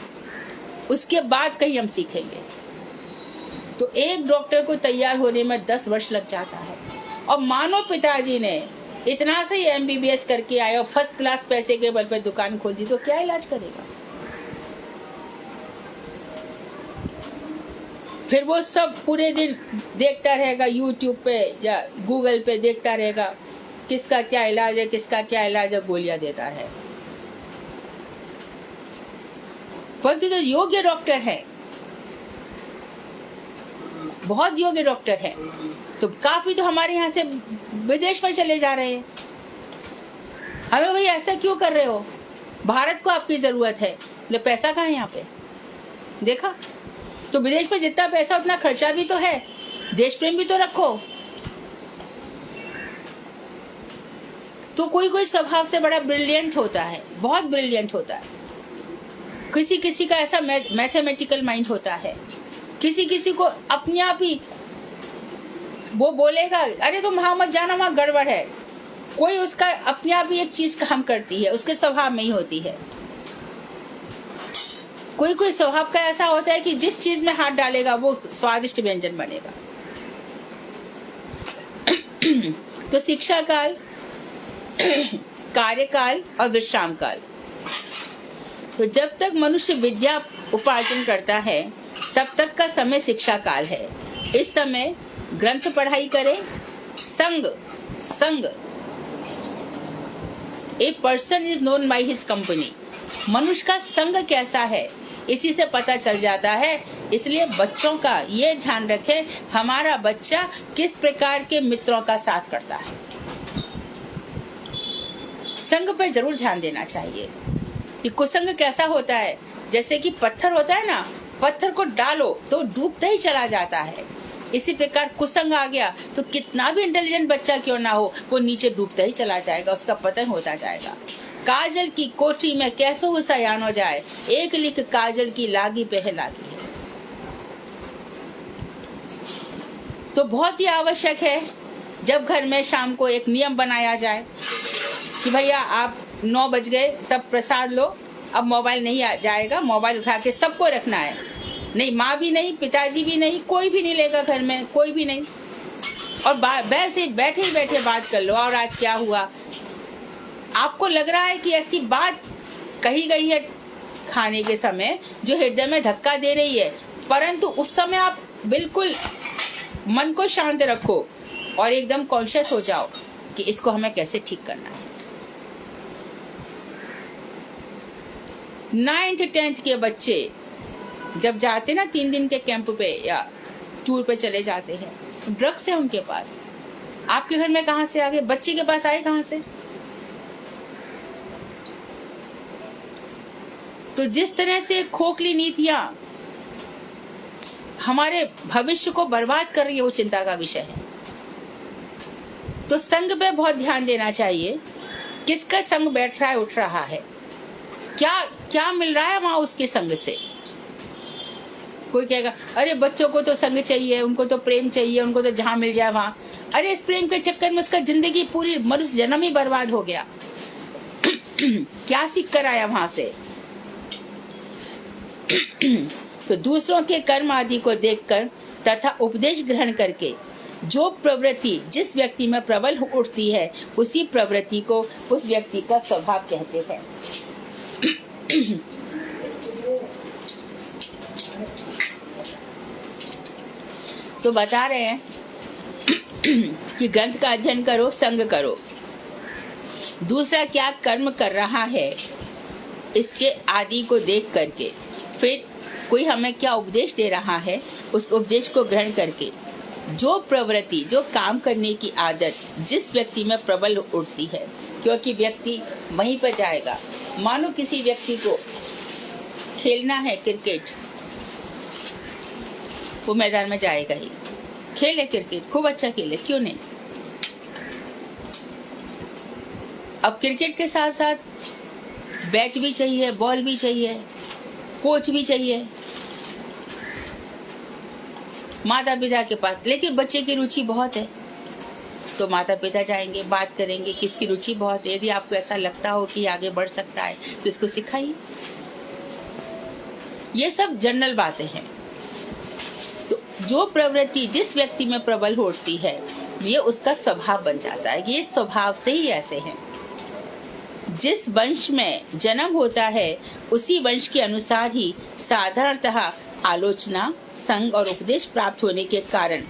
[SPEAKER 1] उसके बाद कहीं हम सीखेंगे। तो एक डॉक्टर को तैयार होने में 10 वर्ष लग जाता है, और मानो पिताजी ने इतना से MBBS करके आया और फर्स्ट क्लास पैसे के बल पर दुकान खोल दी, तो क्या इलाज करेगा? फिर वो सब पूरे दिन देखता रहेगा, YouTube पे या Google पे देखता रहेगा, किसका क्या इलाज है, किसका क्या इलाज है, गोलियां देता है। परंतु जो योग्य डॉक्टर है, बहुत योग्य डॉक्टर है, तो काफी तो हमारे यहाँ से विदेश में चले जा रहे हैं। अरे भाई ऐसा क्यों कर रहे हो? भारत को आपकी जरूरत है, ले पैसा कहाँ है यहाँ पे? देखा तो विदेश में जितना पैसा उतना खर्चा भी तो है, देश प्रेम भी तो रखो। तो कोई स्वभाव से बड़ा ब्रिलियंट होता है, बहुत ब्रिलियंट होता है। किसी का ऐसा मैथमेटिकल माइंड होता है, किसी को अपने आप ही वो बोलेगा अरे तुम वहां मत जाना, वहां गड़बड़ है। कोई उसका अपने आप ही एक चीज काम करती है, उसके स्वभाव में ही होती है। कोई स्वभाव का ऐसा होता है कि जिस चीज में हाथ डालेगा वो स्वादिष्ट व्यंजन बनेगा। तो शिक्षा काल, कार्यकाल और विश्राम काल। तो जब तक मनुष्य विद्या उपार्जन करता है तब तक का समय शिक्षा काल है। इस समय ग्रंथ पढ़ाई करें। संग a person is known by his company. मनुष्य का संग कैसा है इसी से पता चल जाता है। इसलिए बच्चों का ये ध्यान रखें, हमारा बच्चा किस प्रकार के मित्रों का साथ करता है। संग पर जरूर ध्यान देना चाहिए कि कुसंग कैसा होता है। जैसे कि पत्थर होता है ना, पत्थर को डालो तो डूबता ही चला जाता है। इसी प्रकार कुसंग आ गया तो कितना भी इंटेलिजेंट बच्चा क्यों ना हो, वो नीचे डूबता ही चला जाएगा, उसका पतन होता जाएगा। काजल की कोठरी में कैसे हो सयान हो जाए, एक लिख काजल की लागी पे लागी है। तो बहुत ही आवश्यक है जब घर में शाम को एक नियम बनाया जाए कि भैया आप 9 बज गए, सब प्रसाद लो, अब मोबाइल नहीं आ जाएगा, मोबाइल उठा के सबको रखना है। नहीं, माँ भी नहीं, पिताजी भी नहीं, कोई भी नहीं लेगा घर में, कोई भी नहीं। और बैठे ही बैठे बात कर लो, और आज क्या हुआ। आपको लग रहा है कि ऐसी बात कही गई है खाने के समय जो हृदय में धक्का दे रही है, परंतु उस समय आप बिल्कुल मन को शांत रखो और एकदम कॉन्शियस हो जाओ कि इसको हमें कैसे ठीक करना है। 9th 10th के बच्चे जब जाते ना 3 दिन के कैंप पे या टूर पे चले जाते हैं, ड्रग्स है उनके पास। आपके घर में कहां से आ गए, बच्चे के पास आए कहां से। तो जिस तरह से खोखली नीतियां हमारे भविष्य को बर्बाद कर रही है, वो चिंता का विषय है। तो संग पे बहुत ध्यान देना चाहिए, किसका संग बैठ रहा है, उठ रहा है, क्या क्या मिल रहा है वहां उसके संग से। कोई कहेगा अरे बच्चों को तो संग चाहिए, उनको तो प्रेम चाहिए, उनको तो जहां मिल जाए वहां। अरे इस प्रेम के चक्कर में उसका जिंदगी पूरी मनुष्य जन्म ही बर्बाद हो गया। क्या सीख कर आया वहां से? तो दूसरों के कर्म आदि को देखकर तथा उपदेश ग्रहण करके जो प्रवृत्ति जिस व्यक्ति में प्रबल उठती है, उसी प्रवृत्ति को उस व्यक्ति का स्वभाव कहते हैं। तो बता रहे हैं कि ग्रंथ का अध्ययन करो, संग करो। दूसरा क्या कर्म कर रहा है इसके आदि को देख करके, फिर कोई हमें क्या उपदेश दे रहा है, उस उपदेश को ग्रहण करके जो प्रवृत्ति, जो काम करने की आदत जिस व्यक्ति में प्रबल उठती है, क्योंकि व्यक्ति वहीं पर जाएगा। मानो किसी व्यक्ति को खेलना है क्रिकेट, वो मैदान में जाएगा ही, खेले क्रिकेट, खूब अच्छा खेले, क्यों नहीं। अब क्रिकेट के साथ साथ बैट भी चाहिए, बॉल भी चाहिए, कोच भी चाहिए माता पिता के पास। लेकिन बच्चे की रुचि बहुत है, तो माता पिता जाएंगे, बात करेंगे किसकी रुचि बहुत है। यदि आपको ऐसा लगता हो कि आगे बढ़ सकता है तो इसको सिखाइए। ये सब जनरल बातें हैं। तो जो प्रवृत्ति जिस व्यक्ति में प्रबल होती है, ये उसका स्वभाव बन जाता है। ये स्वभाव से ही ऐसे हैं। जिस वंश में जन्म होता है, उसी वंश के अनुसार ही साधारणतः आलोचना, संग और उपदेश प्राप्त होने के कारण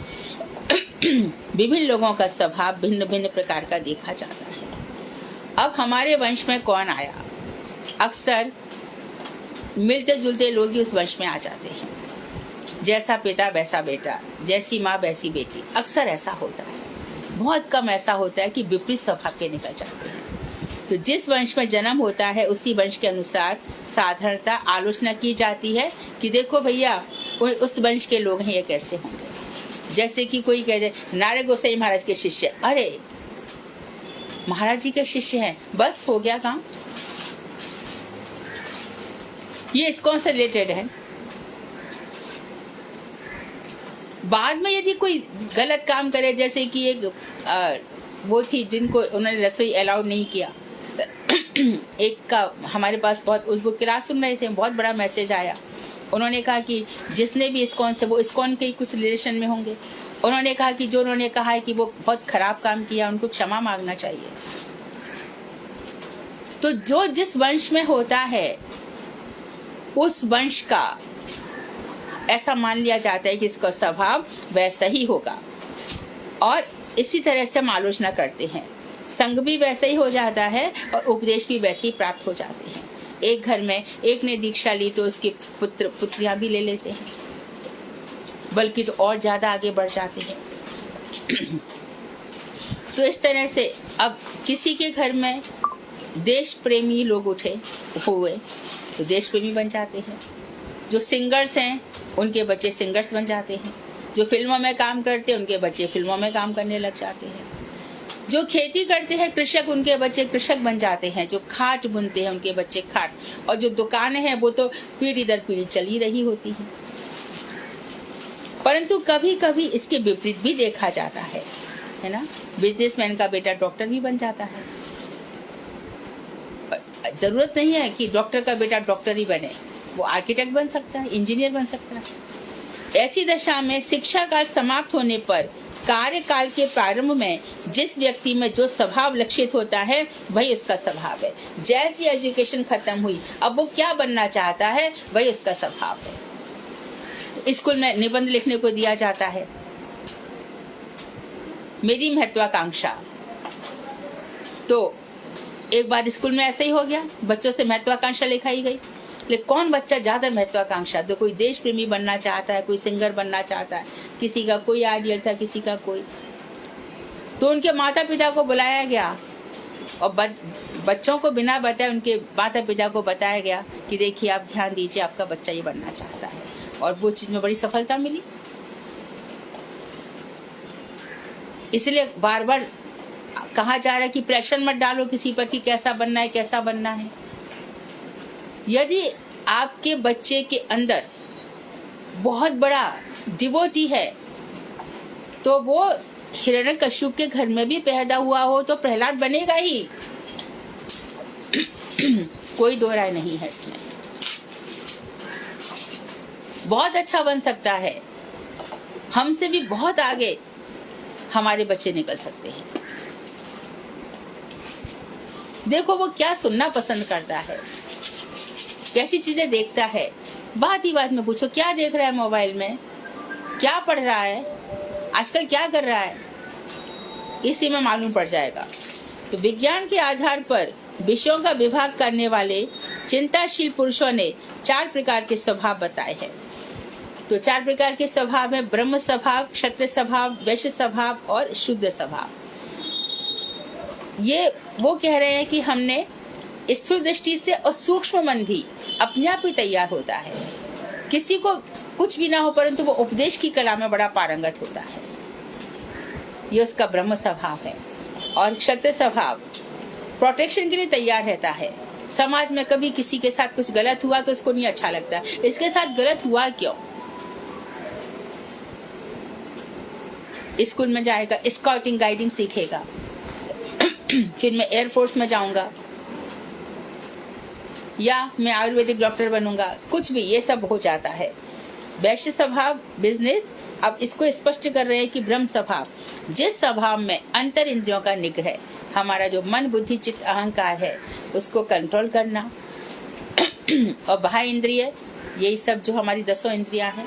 [SPEAKER 1] विभिन्न लोगों का स्वभाव भिन्न भिन्न प्रकार का देखा जाता है। अब हमारे वंश में कौन आया? अक्सर मिलते जुलते लोग ही उस वंश में आ जाते हैं। जैसा पिता वैसा बेटा, जैसी माँ वैसी बेटी, अक्सर ऐसा होता है। बहुत कम ऐसा होता है कि विपरीत स्वभाव के निकल जाते हैं। तो जिस वंश में जन्म होता है, उसी वंश के अनुसार साधारणतः आलोचना की जाती है कि देखो भैया, उस वंश के लोग हैं, ये कैसे होंगे। जैसे कि कोई कह दे नारद गोसाई महाराज के शिष्य, अरे महाराज जी के शिष्य हैं, बस हो गया काम। ये इस्कॉन से रिलेटेड है। बाद में यदि कोई गलत काम करे, जैसे कि एक वो थी जिनको उन्होंने रसोई अलाउड नहीं किया, एक का हमारे पास बहुत उसको क्लास सुन रहे थे, बहुत बड़ा मैसेज आया। उन्होंने कहा कि जिसने भी इस्कॉन से, वो इस्कॉन के कुछ रिलेशन में होंगे, उन्होंने कहा कि जो उन्होंने कहा है कि वो बहुत खराब काम किया, उनको क्षमा मांगना चाहिए। तो जो जिस वंश में होता है, उस वंश का ऐसा मान लिया जाता है कि इसका स्वभाव वैसा ही होगा, और इसी तरह से हम आलोचना करते हैं। संग भी वैसा ही हो जाता है और उपदेश भी वैसे ही प्राप्त हो जाते हैं। एक घर में एक ने दीक्षा ली तो उसके पुत्र पुत्रियां भी ले लेते हैं, बल्कि तो और ज्यादा आगे बढ़ जाते हैं। तो इस तरह से अब किसी के घर में देश प्रेमी लोग उठे हुए तो देश प्रेमी बन जाते हैं। जो सिंगर्स हैं, उनके बच्चे सिंगर्स बन जाते हैं। जो फिल्मों में काम करते हैं, उनके बच्चे फिल्मों में काम करने लग जाते हैं। जो खेती करते हैं कृषक, उनके बच्चे कृषक बन जाते हैं। जो खाट बुनते हैं, उनके बच्चे खाट। और जो दुकानें हैं, वो तो पीढ़ी दर पीढ़ी चली रही होती है। परंतु कभी कभी इसके विपरीत भी देखा जाता है ना। बिजनेसमैन का बेटा डॉक्टर भी बन जाता है। जरूरत नहीं है कि डॉक्टर का बेटा डॉक्टर ही बने, वो आर्किटेक्ट बन सकता है, इंजीनियर बन सकता है। ऐसी दशा में शिक्षा काल समाप्त होने पर कार्यकाल के प्रारंभ में जिस व्यक्ति में जो स्वभाव लक्षित होता है, वही उसका स्वभाव है। जैसी एजुकेशन खत्म हुई, अब वो क्या बनना चाहता है, वही उसका स्वभाव है। स्कूल में निबंध लिखने को दिया जाता है, मेरी महत्वाकांक्षा। तो एक बार स्कूल में ऐसे ही हो गया, बच्चों से महत्वाकांक्षा लिखाई गई। लेकिन कौन बच्चा ज्यादा महत्वाकांक्षा? तो कोई देश प्रेमी बनना चाहता है, कोई सिंगर बनना चाहता है, किसी का कोई आइडियल था, किसी का कोई। तो उनके माता पिता को बुलाया गया और बच्चों को बिना बताए उनके माता पिता को बताया गया कि देखिए आप ध्यान दीजिए, आपका बच्चा ये बनना चाहता है। और वो चीज में बड़ी सफलता मिली। इसलिए बार बार कहा जा रहा है कि प्रेशर मत डालो किसी पर कि कैसा बनना है, कैसा बनना है। यदि आपके बच्चे के अंदर बहुत बड़ा डिवोटी है, तो वो हिरण्यकश्यप के घर में भी पैदा हुआ हो तो प्रहलाद बनेगा ही। कोई दो राय नहीं है इसमें। बहुत अच्छा बन सकता है, हमसे भी बहुत आगे हमारे बच्चे निकल सकते हैं। देखो वो क्या सुनना पसंद करता है, कैसी चीजें देखता है, बात ही बात में पूछो क्या देख रहा है मोबाइल में, क्या पढ़ रहा है, आजकल क्या कर रहा है, इसी में मालूम पड़ जाएगा। तो विज्ञान के आधार पर विषयों का विभाग करने वाले चिंताशील पुरुषों ने 4 प्रकार के स्वभाव बताए हैं। तो 4 प्रकार के स्वभाव है ब्रह्म स्वभाव, क्षत्रिय स्वभाव, वैश्य स्वभाव और शुद्ध स्वभाव। ये वो कह रहे हैं कि हमने स्थूल दृष्टि से और सूक्ष्म मन भी अपने आप ही तैयार होता है। किसी को कुछ भी ना हो परंतु वो उपदेश की कला में बड़ा पारंगत होता है, ये उसका ब्रह्म स्वभाव है। और क्षत्रिय स्वभाव प्रोटेक्शन के लिए तैयार रहता है। समाज में कभी किसी के साथ कुछ गलत हुआ तो उसको नहीं अच्छा लगता, इसके साथ गलत हुआ क्यों, स्कूल में जाएगा, स्काउटिंग गाइडिंग सीखेगा, फिर मैं एयरफोर्स में जाऊंगा या मैं आयुर्वेदिक डॉक्टर बनूंगा, कुछ भी ये सब हो जाता है। वैश्य स्वभाव बिजनेस, अब इसको स्पष्ट कर रहे हैं कि ब्रह्म स्वभाव जिस स्वभाव में अंतर इंद्रियों का निग्रह, हमारा जो मन बुद्धि चित्त अहंकार है उसको कंट्रोल करना, और बाह्य इंद्रिय यही सब जो हमारी 10 इंद्रियां हैं,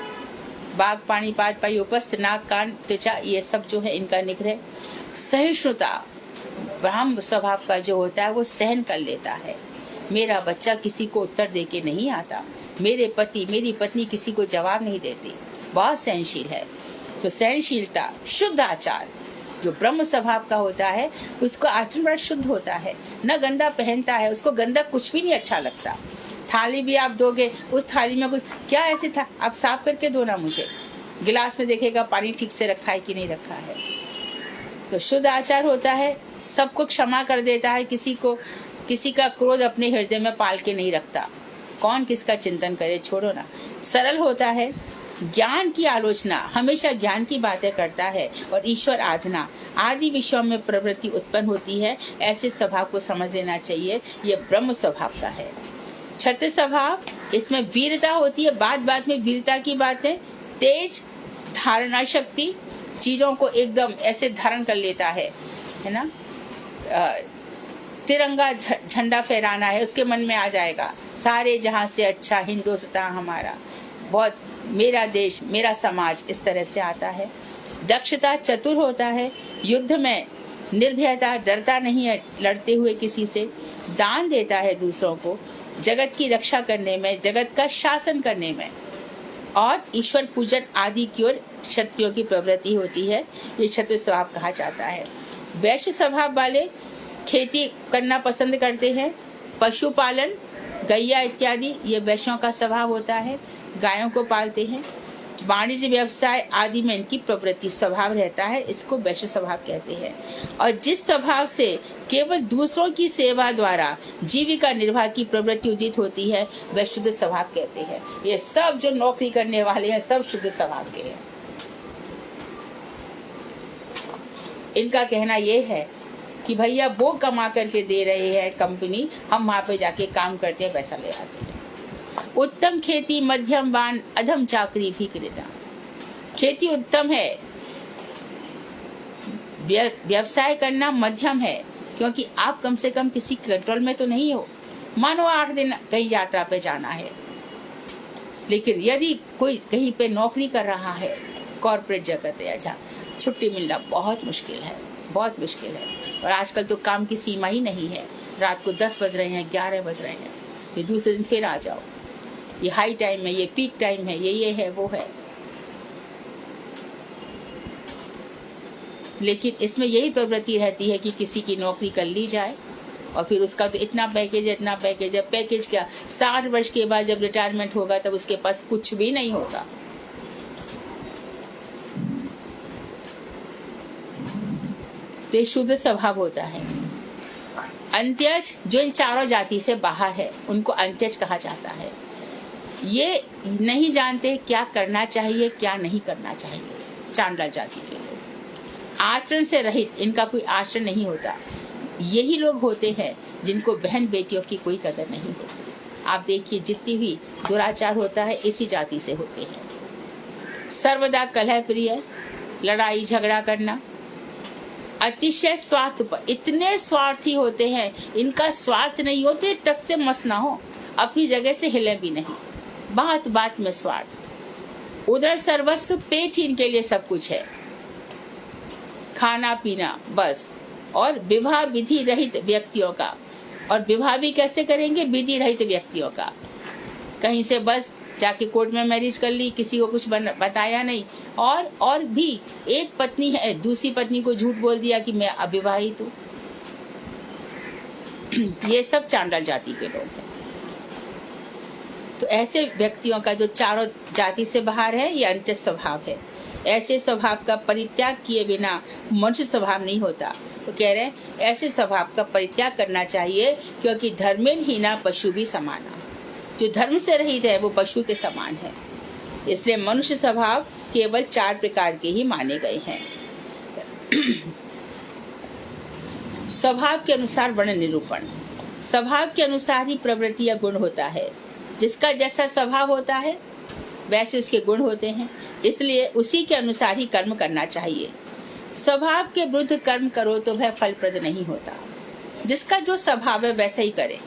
[SPEAKER 1] बाघ पानी पाद पाई उपस्थ नाक कान त्वचा, ये सब जो है इनका निग्रह। सहिष्णुता ब्रह्म स्वभाव का जो होता है वो सहन कर लेता है। मेरा बच्चा किसी को उत्तर दे के नहीं आता, मेरे पति मेरी पत्नी किसी को जवाब नहीं देती, बहुत सहनशील है। तो सहनशीलता, शुद्ध आचार जो ब्रह्म स्वभाव का होता है उसका आचरण बड़ा शुद्ध होता है, न गंदा पहनता है, उसको गंदा कुछ भी नहीं अच्छा लगता। थाली भी आप दोगे, उस थाली में कुछ क्या ऐसे था, आप साफ करके दो ना मुझे। गिलास में देखेगा पानी ठीक से रखा है कि नहीं रखा है। तो शुद्ध आचार होता है, सबको क्षमा कर देता है, किसी का क्रोध अपने हृदय में पाल के नहीं रखता, कौन किसका चिंतन करे, छोड़ो ना। सरल होता है, ज्ञान की आलोचना, हमेशा ज्ञान की बातें करता है, और ईश्वर आराधना आदि विषयों में प्रवृत्ति उत्पन्न होती है। ऐसे स्वभाव को समझ लेना चाहिए, ये ब्रह्म स्वभाव का है। क्षत्रिय स्वभाव, इसमें वीरता होती है, बात बात में वीरता की बातें, तेज धारणा शक्ति, चीजों को एकदम ऐसे धारण कर लेता है ना। तिरंगा झंडा फहराना है, उसके मन में आ जाएगा, सारे जहां से अच्छा हिंदुस्तान हमारा, बहुत मेरा देश मेरा समाज, इस तरह से आता है। दक्षता, चतुर होता है, युद्ध में निर्भयता, डरता नहीं है लड़ते हुए किसी से, दान देता है दूसरों को, जगत की रक्षा करने में, जगत का शासन करने में, और ईश्वर पूजन आदि की ओर क्षत्रियों की प्रवृत्ति होती है, ये क्षत्रिय स्वभाव कहा जाता है। वैश्य स्वभाव वाले खेती करना पसंद करते हैं, पशुपालन, गैया इत्यादि, ये वैश्यों का स्वभाव होता है, गायों को पालते हैं। वाणिज्य व्यवसाय आदि में इनकी प्रवृत्ति स्वभाव रहता है, इसको वैश्य स्वभाव कहते हैं। और जिस स्वभाव से केवल दूसरों की सेवा द्वारा जीविका निर्वाह की प्रवृत्ति उदित होती है वह शुद्ध स्वभाव कहते हैं। ये सब जो नौकरी करने वाले हैं सब शुद्ध स्वभाव के हैं। इनका कहना ये है कि भैया वो कमा करके दे रहे हैं कंपनी, हम वहां पे जाके काम करते हैं, पैसा ले आते हैं। उत्तम खेती, मध्यम वान, अधम चाकरी भी कृता। खेती उत्तम है, व्यवसाय करना मध्यम है, क्योंकि आप कम से कम किसी कंट्रोल में तो नहीं हो। मानो 8 दिन कहीं यात्रा पे जाना है, लेकिन यदि कोई कहीं पे नौकरी कर रहा है, कॉर्पोरेट जगत है, जहाँ छुट्टी मिलना बहुत मुश्किल है, बहुत मुश्किल है। और आजकल तो काम की सीमा ही नहीं है, रात को 10 बज रहे हैं, 11 बज रहे हैं, फिर दूसरे दिन फिर आ जाओ, ये हाई टाइम है, ये पीक टाइम है, ये है वो है। लेकिन इसमें यही प्रवृत्ति रहती है कि किसी की नौकरी कर ली जाए और फिर उसका तो इतना पैकेज है, इतना पैकेज है। पैकेज क्या, 60 वर्ष के बाद जब रिटायरमेंट होगा तब उसके पास कुछ भी नहीं होगा। तो शुद्ध स्वभाव होता है। अंत्यज जो इन चारों जाति से बाहर है उनको अंत्यज कहा जाता है। ये नहीं जानते क्या करना चाहिए क्या नहीं करना चाहिए। चांडाल जाति के लोग आचरण से रहित, इनका कोई आचरण नहीं होता। यही लोग होते हैं जिनको बहन बेटियों की कोई कदर नहीं होती। आप देखिए जितनी भी दुराचार होता है इसी जाति से होते हैं। सर्वदा कलह प्रिय, लड़ाई झगड़ा करना, अतिशय स्वार्थ पर, इतने स्वार्थी होते हैं, इनका स्वार्थ नहीं होते टस से मस ना हो, अपनी जगह से हिले भी नहीं, बात बात में स्वार्थ। उधर सर्वस्व, पेट ही इनके लिए सब कुछ है, खाना पीना बस। और विवाह विधि रहित व्यक्तियों का, और विवाह भी कैसे करेंगे, विधि रहित व्यक्तियों का। कहीं से बस जाके कोर्ट में मैरिज कर ली, किसी को कुछ बताया नहीं, और भी एक पत्नी है, दूसरी पत्नी को झूठ बोल दिया कि मैं अविवाहित हूँ। ये सब चांडाल जाति के लोग हैं। तो ऐसे व्यक्तियों का जो चारों जाति से बाहर है, ये अंत्य स्वभाव है। ऐसे स्वभाव का परित्याग किए बिना मनुष्य स्वभाव नहीं होता। तो कह रहे हैं ऐसे स्वभाव का परित्याग करना चाहिए, क्योंकि धर्मेणहीना पशु भी समाना। जो धर्म से रहित है वो पशु के समान है। इसलिए मनुष्य स्वभाव केवल 4 प्रकार के ही माने गए हैं। स्वभाव के अनुसार वर्ण निरूपण। स्वभाव के अनुसार ही प्रवृत्ति या गुण होता है। जिसका जैसा स्वभाव होता है वैसे उसके गुण होते हैं, इसलिए उसी के अनुसार ही कर्म करना चाहिए। स्वभाव के विरुद्ध कर्म करो तो वह फलप्रद नहीं होता। जिसका जो स्वभाव है वैसा ही करे।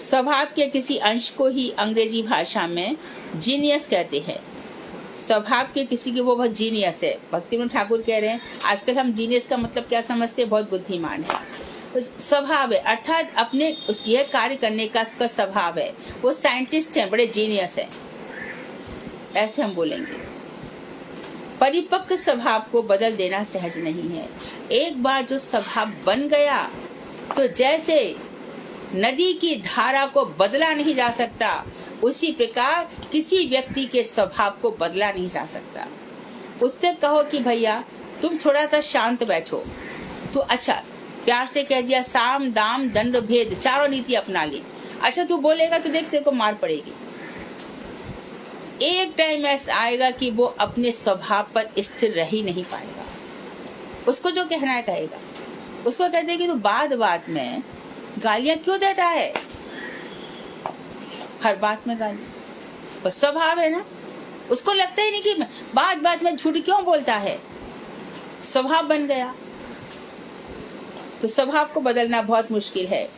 [SPEAKER 1] स्वभाव के किसी अंश को ही अंग्रेजी भाषा में जीनियस कहते हैं। स्वभाव के किसी के वो बहुत जीनियस है। भक्तिविनोद ठाकुर कह रहे हैं आजकल हम जीनियस का मतलब क्या समझते हैं, बहुत बुद्धिमान है। तो स्वभाव है अर्थात अपने यह कार्य करने का उसका स्वभाव है, वो साइंटिस्ट है, बड़े जीनियस है, ऐसे हम बोलेंगे। परिपक्व स्वभाव को बदल देना सहज नहीं है। एक बार जो स्वभाव बन गया तो जैसे नदी की धारा को बदला नहीं जा सकता, उसी प्रकार किसी व्यक्ति के स्वभाव को बदला नहीं जा सकता। उससे कहो कि भैया तुम थोड़ा सा शांत बैठो, तो अच्छा प्यार से कह दिया, साम दाम दंड भेद 4 नीति अपना ली। अच्छा तू बोलेगा तो देख तेरे को मार पड़ेगी। एक टाइम ऐसा आएगा कि वो अपने स्वभाव पर स्थिर रह ही नहीं पाएगा। उसको जो कहना है कहेगा। उसको कहते कि तू बात बात में गालियां क्यों देता है, हर बात में गाली, बस स्वभाव है ना। उसको लगता ही नहीं कि बात बात में झूठ क्यों बोलता है, स्वभाव बन गया। तो स्वभाव को बदलना बहुत मुश्किल है।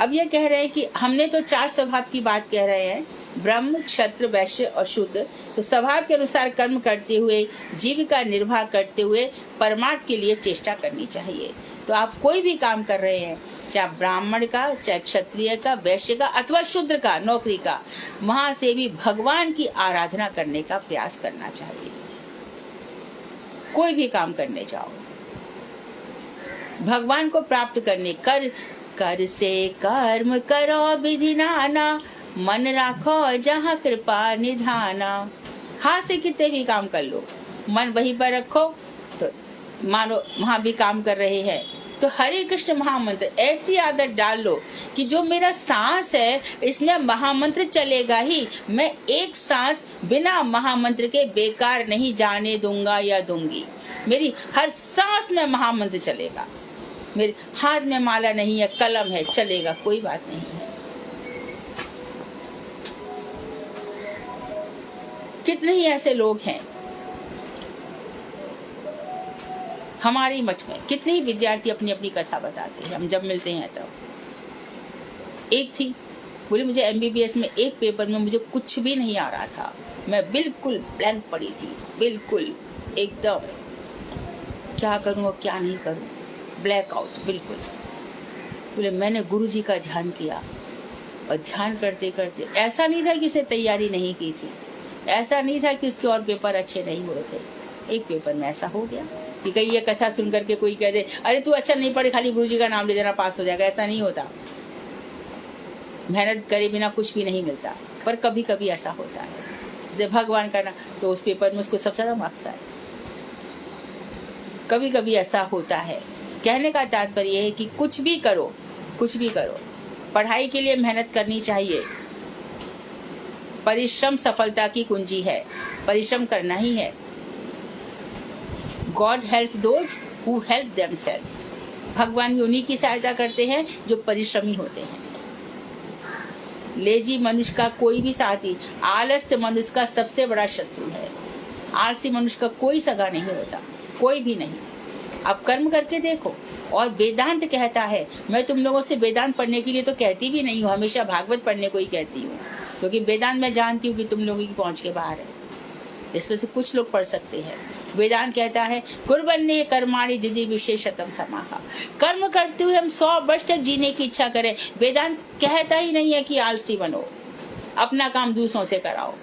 [SPEAKER 1] अब ये कह रहे हैं कि हमने तो 4 स्वभाव की बात कह रहे हैं, ब्रह्म क्षत्र वैश्य और शूद्र। तो स्वभाव के अनुसार कर्म करते हुए जीविका निर्वाह करते हुए परमार्थ के लिए चेष्टा करनी चाहिए। तो आप कोई भी काम कर रहे हैं, चाहे ब्राह्मण का, चाहे क्षत्रिय का, वैश्य का अथवा शूद्र का, नौकरी का, वहां से भी भगवान की आराधना करने का प्रयास करना चाहिए। कोई भी काम करने जाओ, भगवान को प्राप्त करने कर से कर्म करो विधि नाना, मन राखो जहाँ कृपा निधाना। हाथ से कितने भी काम कर लो, मन वहीं पर रखो, तो मानो वहां भी काम कर रहे हैं। तो हरे कृष्ण महामंत्र ऐसी आदत डाल लो कि जो मेरा सांस है इसमें महामंत्र चलेगा ही। मैं एक सांस बिना महामंत्र के बेकार नहीं जाने दूंगा या दूंगी। मेरी हर सांस में महामंत्र चलेगा। मेरे हाथ में माला नहीं है, कलम है, चलेगा, कोई बात नहीं है। कितने ही ऐसे लोग हैं हमारे मठ में, कितने ही विद्यार्थी अपनी अपनी कथा बताते हैं। हम जब मिलते हैं तब एक थी, बोले मुझे MBBS में एक पेपर में मुझे कुछ भी नहीं आ रहा था, मैं बिल्कुल ब्लैंक पड़ी थी, बिल्कुल एकदम क्या करूं और क्या नहीं करूं, ब्लैक आउट बिल्कुल। बोले मैंने गुरुजी का ध्यान किया और ध्यान करते करते ऐसा नहीं था कि उसे तैयारी नहीं की थी, ऐसा नहीं था कि उसके और पेपर अच्छे नहीं हुए थे। एक पेपर में ऐसा हो गया कि कहीं ये कथा सुन करके कोई कह दे अरे तू अच्छा नहीं पढ़े, खाली गुरुजी का नाम ले देना पास हो जाएगा। ऐसा नहीं होता, मेहनत करे बिना कुछ भी नहीं मिलता। पर कभी कभी ऐसा होता है, जैसे भगवान का नाम, तो उस पेपर में उसको सबसे ज्यादा मार्क्स आए। कभी कभी ऐसा होता है। कहने का तात्पर्य है कि कुछ भी करो, कुछ भी करो, पढ़ाई के लिए मेहनत करनी चाहिए। परिश्रम सफलता की कुंजी है, परिश्रम करना ही है। God help those who help themselves, भगवान उन्हीं की सहायता करते हैं जो परिश्रमी होते हैं। लेजी मनुष्य का कोई भी साथी, आलस्य मनुष्य का सबसे बड़ा शत्रु है। आलसी मनुष्य का कोई सगा नहीं होता, कोई भी नहीं। आप कर्म करके देखो। और वेदांत कहता है, मैं तुम लोगों से वेदांत पढ़ने के लिए तो कहती भी नहीं हूँ, हमेशा भागवत पढ़ने को ही कहती हूँ, क्योंकि वेदांत मैं जानती हूँ कि तुम लोगों की पहुंच के बाहर है। इसमें से कुछ लोग पढ़ सकते हैं। वेदांत कहता है, कुर्वन्ने कर्माणि जिजि विशेषतम समाहा, कर्म करते हुए हम 100 वर्ष तक जीने की इच्छा करें। वेदांत कहता ही नहीं है कि आलसी बनो, अपना काम दूसरों से कराओ।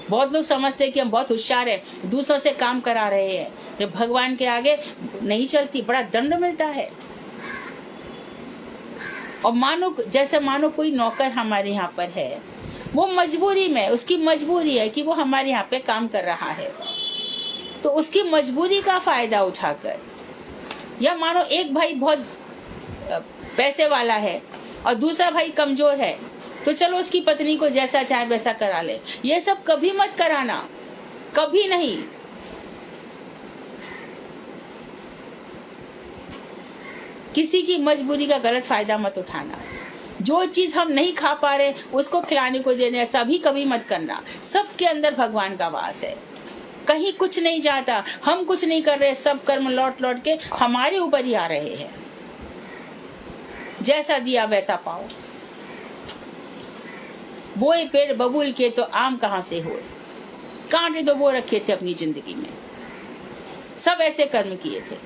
[SPEAKER 1] बहुत लोग समझते हैं कि हम बहुत होशियार हैं, दूसरों से काम करा रहे हैं, जब भगवान के आगे नहीं चलती, बड़ा दंड मिलता है। और मानो कोई नौकर हमारे यहाँ पर है, वो मजबूरी में, उसकी मजबूरी है कि वो हमारे यहाँ पे काम कर रहा है, तो उसकी मजबूरी का फायदा उठाकर, या मानो एक भाई बहुत पैसे वाला है और दूसरा भाई कमजोर है, तो चलो उसकी पत्नी को जैसा चाहे वैसा करा ले। ये सब कभी मत कराना, कभी नहीं। किसी की मजबूरी का गलत फायदा मत उठाना। जो चीज हम नहीं खा पा रहे उसको खिलाने को देने, ऐसा भी कभी मत करना। सबके अंदर भगवान का वास है, कहीं कुछ नहीं जाता, हम कुछ नहीं कर रहे, सब कर्म लौट लौट के हमारे ऊपर ही आ रहे हैं। जैसा दिया वैसा पाओ। बोए पेड़ बबूल के तो आम कहां से हो, कांटे तो वो रखे थे अपनी जिंदगी में, सब ऐसे कर्म किए थे।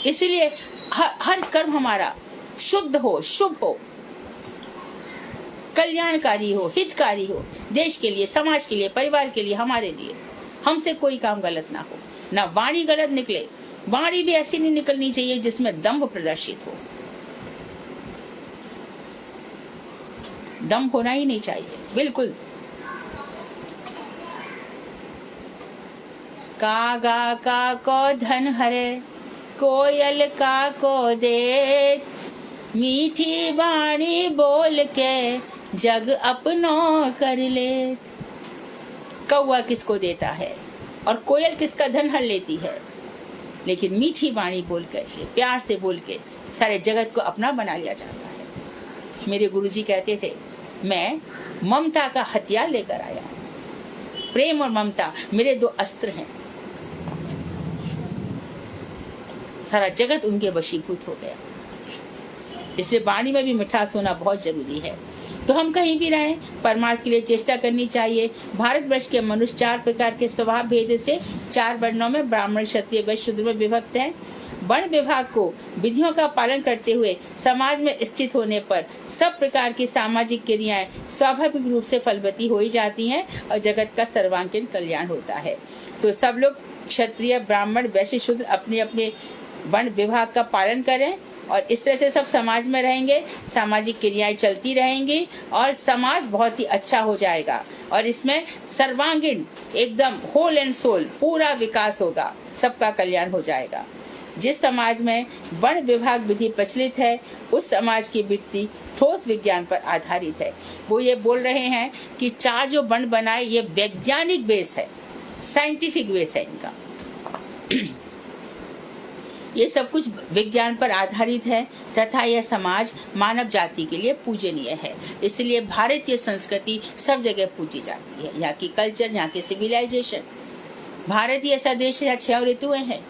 [SPEAKER 1] इसलिए हर कर्म हमारा शुद्ध हो, शुभ हो, कल्याणकारी हो, हितकारी हो, देश के लिए, समाज के लिए, परिवार के लिए, हमारे लिए। हमसे कोई काम गलत ना हो, ना वाणी गलत निकले। वाणी भी ऐसी नहीं निकलनी चाहिए जिसमें दंभ प्रदर्शित हो, दम होना ही नहीं चाहिए बिल्कुल। कागा का को धन हरे, कोयल का को दे, मीठी बाणी बोल के जग अपनो कर ले। कौवा किसको देता है और कोयल किसका धन हर लेती है, लेकिन मीठी बाणी बोल कर, प्यार से बोल के सारे जगत को अपना बना लिया जाता है। मेरे गुरुजी कहते थे, मैं ममता का हथियार लेकर आया हूं। प्रेम और ममता मेरे 2 अस्त्र हैं। सारा जगत उनके वशीभूत हो गया। इसलिए वाणी में भी मिठास होना बहुत जरूरी है। तो हम कहीं भी रहें, परमार्थ के लिए चेष्टा करनी चाहिए। भारतवर्ष के मनुष्य 4 प्रकार के स्वभाव भेद से 4 वर्णों में, ब्राह्मण, क्षत्रिय, वैश्य, शूद्र में विभक्त हैं। वर्ण विभाग को विधियों का पालन करते हुए समाज में स्थित होने पर सब प्रकार की सामाजिक क्रियाएं स्वाभाविक रूप से फलवती हो ही जाती हैं और जगत का सर्वांगीण कल्याण होता है। तो सब लोग क्षत्रिय, ब्राह्मण, वैश्य, शूद्र अपने अपने वर्ण विभाग का पालन करें और इस तरह से सब समाज में रहेंगे, सामाजिक क्रियाएं चलती रहेंगी और समाज बहुत ही अच्छा हो जाएगा और इसमें सर्वांगीण एकदम होल एंड सोल पूरा विकास होगा, सबका कल्याण हो जाएगा। जिस समाज में वर्ण विभाग विधि प्रचलित है उस समाज की वृत्ति ठोस विज्ञान पर आधारित है। वो ये बोल रहे हैं कि 4 जो वर्ण बनाए ये वैज्ञानिक बेस है, साइंटिफिक बेस है इनका। ये सब कुछ विज्ञान पर आधारित है तथा यह समाज मानव जाति के लिए पूजनीय है। इसलिए भारतीय संस्कृति सब जगह पूजी जाती है। यहाँ की कल्चर, यहाँ की सिविलाइजेशन। भारत ही ऐसा देश है जहाँ 6 ऋतुएं हैं।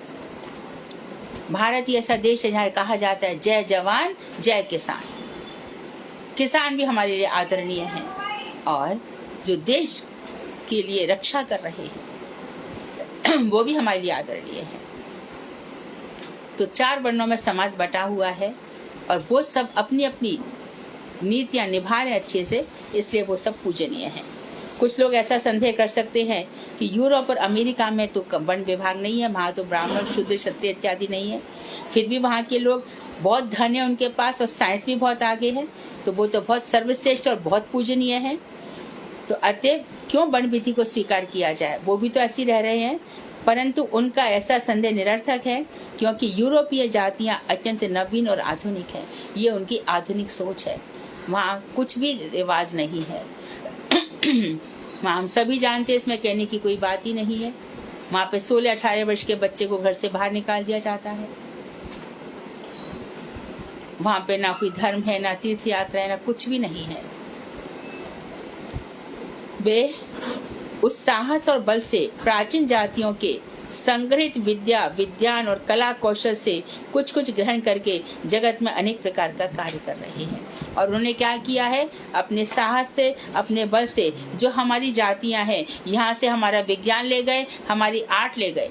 [SPEAKER 1] भारत ही ऐसा देश है जहाँ कहा जाता है जय जवान जय किसान। किसान भी हमारे लिए आदरणीय हैं और जो देश के लिए रक्षा कर रहे हैं वो भी हमारे लिए आदरणीय है। तो 4 वर्णों में समाज बटा हुआ है और वो सब अपनी अपनी नीतियां निभा रहे अच्छे से, इसलिए वो सब पूजनीय हैं। कुछ लोग ऐसा संदेह कर सकते हैं कि यूरोप और अमेरिका में तो वर्ण विभाग नहीं है, वहाँ तो ब्राह्मण, शूद्र, क्षत्रिय इत्यादि नहीं है, फिर भी वहाँ के लोग बहुत धन है उनके पास और साइंस भी बहुत आगे है, तो वो तो बहुत सर्वश्रेष्ठ और बहुत पूजनीय है। तो अतः क्यों वर्ण विधि को स्वीकार किया जाए, वो भी तो ऐसी रह रहे हैं। परंतु उनका ऐसा संदेह निरर्थक है क्योंकि यूरोपीय जातियां अत्यंत नवीन और आधुनिक है। ये उनकी आधुनिक सोच है। वहाँ कुछ भी रिवाज नहीं है। वहाँ हम सभी जानते हैं, इसमें कहने की कोई बात ही नहीं है। वहाँ पे 16-18 वर्ष के बच्चे को घर से बाहर निकाल दिया जाता है। वहाँ पे ना कोई धर्म है, ना तीर्थ यात्रा है, ना कुछ भी नहीं है। वे उस साहस और बल से प्राचीन जातियों के संग्रहित विद्या, विज्ञान और कला कौशल से कुछ कुछ ग्रहण करके जगत में अनेक प्रकार का कार्य कर रहे हैं। और उन्होंने क्या किया है, अपने साहस से, अपने बल से जो हमारी जातियां हैं, यहाँ से हमारा विज्ञान ले गए, हमारी आर्ट ले गए।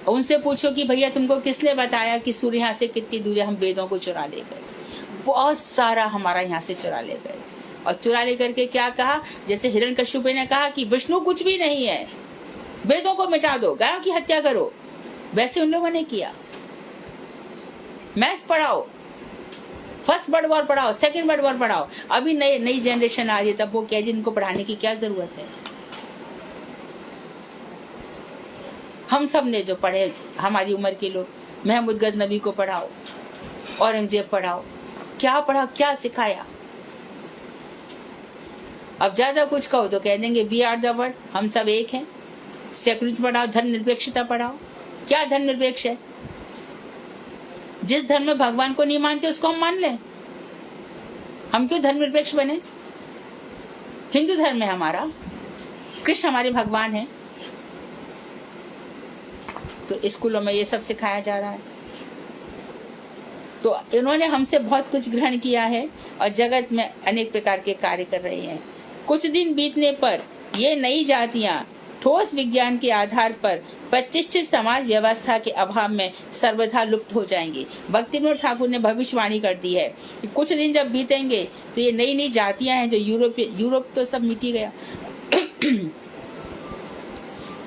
[SPEAKER 1] उनसे पूछो कि भैया तुमको किसने बताया कि सूर्य यहाँ से कितनी दूर है? हम वेदों को चुरा ले गए, बहुत सारा हमारा यहाँ से चुरा ले गए। और चुरा ले करके क्या कहा, जैसे हिरण्यकश्यप ने कहा कि विष्णु कुछ भी नहीं है, वेदों को मिटा दो, गायों की हत्या करो, वैसे उन लोगों ने किया। मैथ्स पढ़ाओ, फर्स्ट वर्ल्ड वॉर पढ़ाओ, सेकंड वर्ल्ड वॉर पढ़ाओ। अभी नई जनरेशन आ रही है, तब वो कह रही इनको पढ़ाने की क्या जरूरत है? हम सब ने जो पढ़े, हमारी उम्र के लोग, महमूद गजनबी को पढ़ाओ, औरंगजेब पढ़ाओ, क्या पढ़ा, क्या सिखाया? अब ज्यादा कुछ कहो तो कह देंगे वी आर द वर्ल्ड, हम सब एक हैं। सेक्युलरिज्म पढ़ाओ, धर्मनिरपेक्षता पढ़ाओ, क्या धर्मनिरपेक्ष है? जिस धर्म में भगवान को नहीं मानते उसको हम मान लें, हम क्यों धर्मनिरपेक्ष बने? हिंदू धर्म है हमारा, कृष्ण हमारे भगवान हैं। तो स्कूलों में ये सब सिखाया जा रहा है। तो इन्होंने हमसे बहुत कुछ ग्रहण किया है और जगत में अनेक प्रकार के कार्य कर रहे हैं। कुछ दिन बीतने पर ये नई जातियां ठोस विज्ञान के आधार पर प्रतिष्ठित समाज व्यवस्था के अभाव में सर्वथा लुप्त हो जाएंगी। भक्तिविनोद ठाकुर ने भविष्यवाणी कर दी है कि कुछ दिन जब बीतेंगे तो ये नई नई जातियां हैं जो यूरोप तो सब मिट ही गया,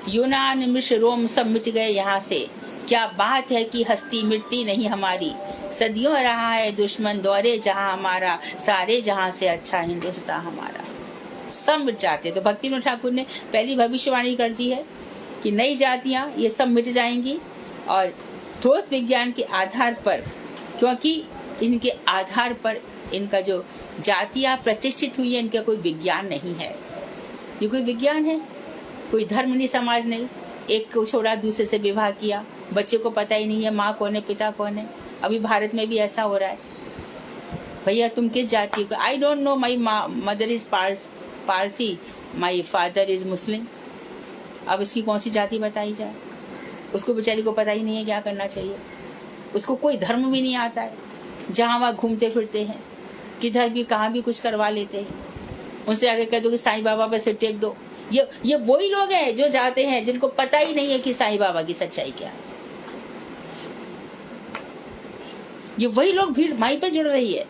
[SPEAKER 1] यूनान, मिस्र, रोम सब मिट गए यहाँ से। क्या बात है कि हस्ती मिटती नहीं हमारी, सदियों रहा है दुश्मन दौरे जहाँ हमारा, सारे जहाँ से अच्छा हिंदुस्तान हमारा। सब मिट जाते। तो भक्तिविनोद ठाकुर ने पहली भविष्यवाणी कर दी है कि नई जातियां ये सब मिट जाएंगी और ठोस विज्ञान के आधार पर, क्योंकि इनके आधार पर इनका जो जातियां प्रतिष्ठित हुई है, इनका कोई विज्ञान नहीं है। ये कोई विज्ञान है? कोई धर्म नहीं, समाज नहीं। एक को छोड़ा, दूसरे से विवाह किया, बच्चे को पता ही नहीं है माँ कौन है, पिता कौन है। अभी भारत में भी ऐसा हो रहा है। भैया तुम किस जाति को? I don't know, my mother is Parsi, my father is Muslim. अब इसकी कौन सी जाति बताई जाए? उसको बेचारी को पता ही नहीं है क्या करना चाहिए। उसको कोई धर्म भी नहीं आता है, जहाँ वहाँ घूमते फिरते हैं, किधर भी कहाँ भी कुछ करवा लेते हैं। उनसे आगे कह दो कि साईं बाबा पे सिर टेक दो। ये वही लोग हैं जो जाते हैं जिनको पता ही नहीं है कि साईं बाबा की सच्चाई क्या है। ये वही लोग भीड़ माई पे जुड़ रही है।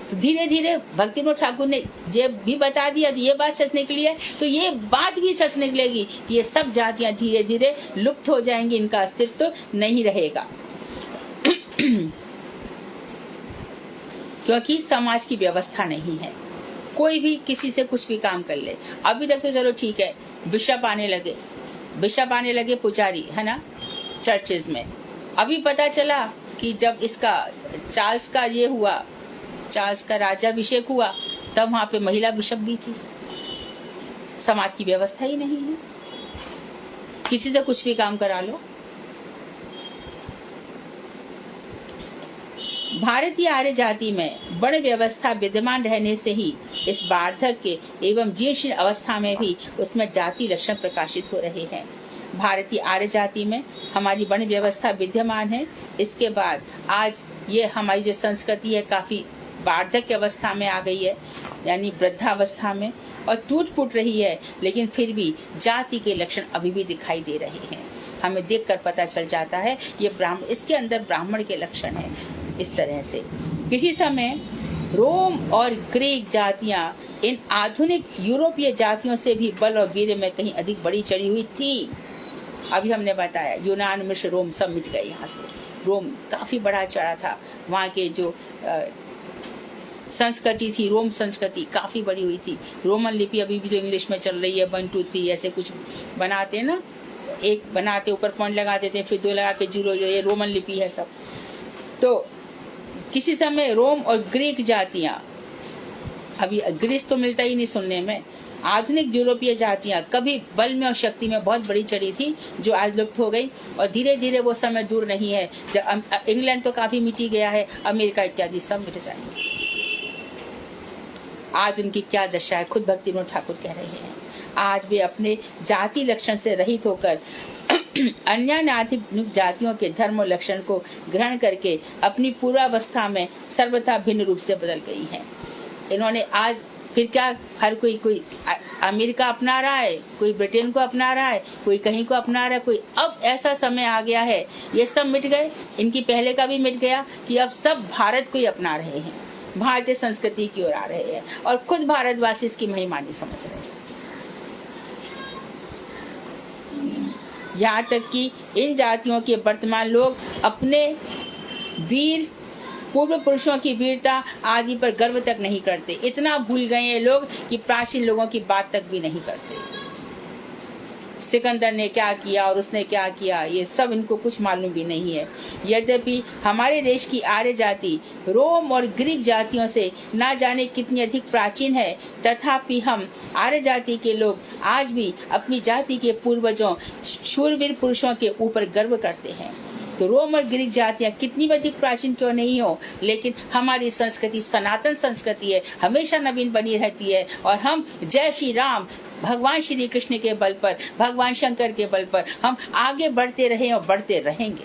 [SPEAKER 1] तो धीरे धीरे भक्तिविनोद ठाकुर ने जब भी बता दिया तो ये बात सच निकली है, तो ये बात भी सच निकलेगी कि ये सब जातियां धीरे धीरे लुप्त हो जाएंगी, इनका अस्तित्व नहीं रहेगा। क्योंकि समाज की व्यवस्था नहीं है। कोई भी किसी से कुछ भी काम कर ले। अभी तक तो चलो ठीक है, बिशप आने लगे पुजारी, है ना, चर्चेज में। अभी पता चला कि जब इसका चार्ल्स का राज्याभिषेक हुआ, तब वहां पे महिला बिशप भी थी। समाज की व्यवस्था ही नहीं है, किसी से कुछ भी काम करा लो। भारतीय आर्य जाति में वर्ण व्यवस्था विद्यमान रहने से ही इस वार्धक्य एवं जीर्ण अवस्था में भी उसमें जाति लक्षण प्रकाशित हो रहे हैं। भारतीय आर्य जाति में हमारी वर्ण व्यवस्था विद्यमान है। इसके बाद आज ये हमारी जो संस्कृति है काफी वार्धक्य अवस्था में आ गई है, यानी वृद्धावस्था में, और टूट फूट रही है। लेकिन फिर भी जाति के लक्षण अभी भी दिखाई दे रहे हैं। हमें देखकर पता चल जाता है ये ब्राह्मण, इसके अंदर ब्राह्मण के लक्षण है। इस तरह से किसी समय रोम और ग्रीक जातियां इन आधुनिक यूरोपीय जातियों से भी बल और वीर्य में कहीं अधिक बड़ी चढ़ी हुई थी। अभी हमने बताया यूनान, मिस्र, रोम सब मिट गए यहाँ से। रोम काफी बड़ा चढ़ा था, वहाँ के जो संस्कृति थी, रोम संस्कृति काफी बड़ी हुई थी। रोमन लिपि अभी भी जो इंग्लिश में चल रही है, 1 2 3 ऐसे कुछ बनाते हैं ना, एक बनाते ऊपर पॉइंट लगा देते हैं, फिर 2 लगा के 0, ये रोमन लिपि है सब। तो किसी समय रोम और ग्रीक जातियां, अभी ग्रीस तो मिलता ही नहीं सुनने में, आधुनिक यूरोपीय जातियां कभी बल में और शक्ति में बहुत बड़ी चढ़ी थी, जो आज लुप्त हो गई। और धीरे धीरे वो समय दूर नहीं है जब इंग्लैंड तो काफी मिटी गया है, अमेरिका इत्यादि सब मिट जाएंगे। आज उनकी क्या दशा है, खुद भक्ति विनोद ठाकुर कह रहे हैं। आज वे अपने जाति लक्षण से रहित होकर अन्य आधुनिक जातियों के धर्म और लक्षण को ग्रहण करके अपनी पूर्वावस्था में सर्वथा भिन्न रूप से बदल गई हैं। इन्होंने आज फिर क्या, हर कोई अमेरिका अपना रहा है, कोई ब्रिटेन को अपना रहा है, कोई कहीं को अपना रहा है, कोई, अब ऐसा समय आ गया है, ये सब मिट गए, इनकी पहले का भी मिट गया, कि अब सब भारत को ही अपना रहे हैं, भारतीय संस्कृति की ओर आ रहे हैं, और खुद भारतवासी इसकी महिमा नहीं समझ रहे हैं। यहाँ तक कि इन जातियों के वर्तमान लोग अपने वीर पूर्व पुरुषों की वीरता आदि पर गर्व तक नहीं करते। इतना भूल गए ये लोग कि प्राचीन लोगों की बात तक भी नहीं करते। सिकंदर ने क्या किया और उसने क्या किया, ये सब इनको कुछ मालूम भी नहीं है। यद्यपि हमारे देश की आर्य जाति रोम और ग्रीक जातियों से ना जाने कितनी अधिक प्राचीन है, तथापि हम आर्य जाति के लोग आज भी अपनी जाति के पूर्वजों शूरवीर पुरुषों के ऊपर गर्व करते हैं। तो रोम और ग्रीक जातियां कितनी भी अधिक प्राचीन क्यों नहीं हो, लेकिन हमारी संस्कृति सनातन संस्कृति है, हमेशा नवीन बनी रहती है। और हम जय श्री राम, भगवान श्री कृष्ण के बल पर, भगवान शंकर के बल पर हम आगे बढ़ते रहे और बढ़ते रहेंगे।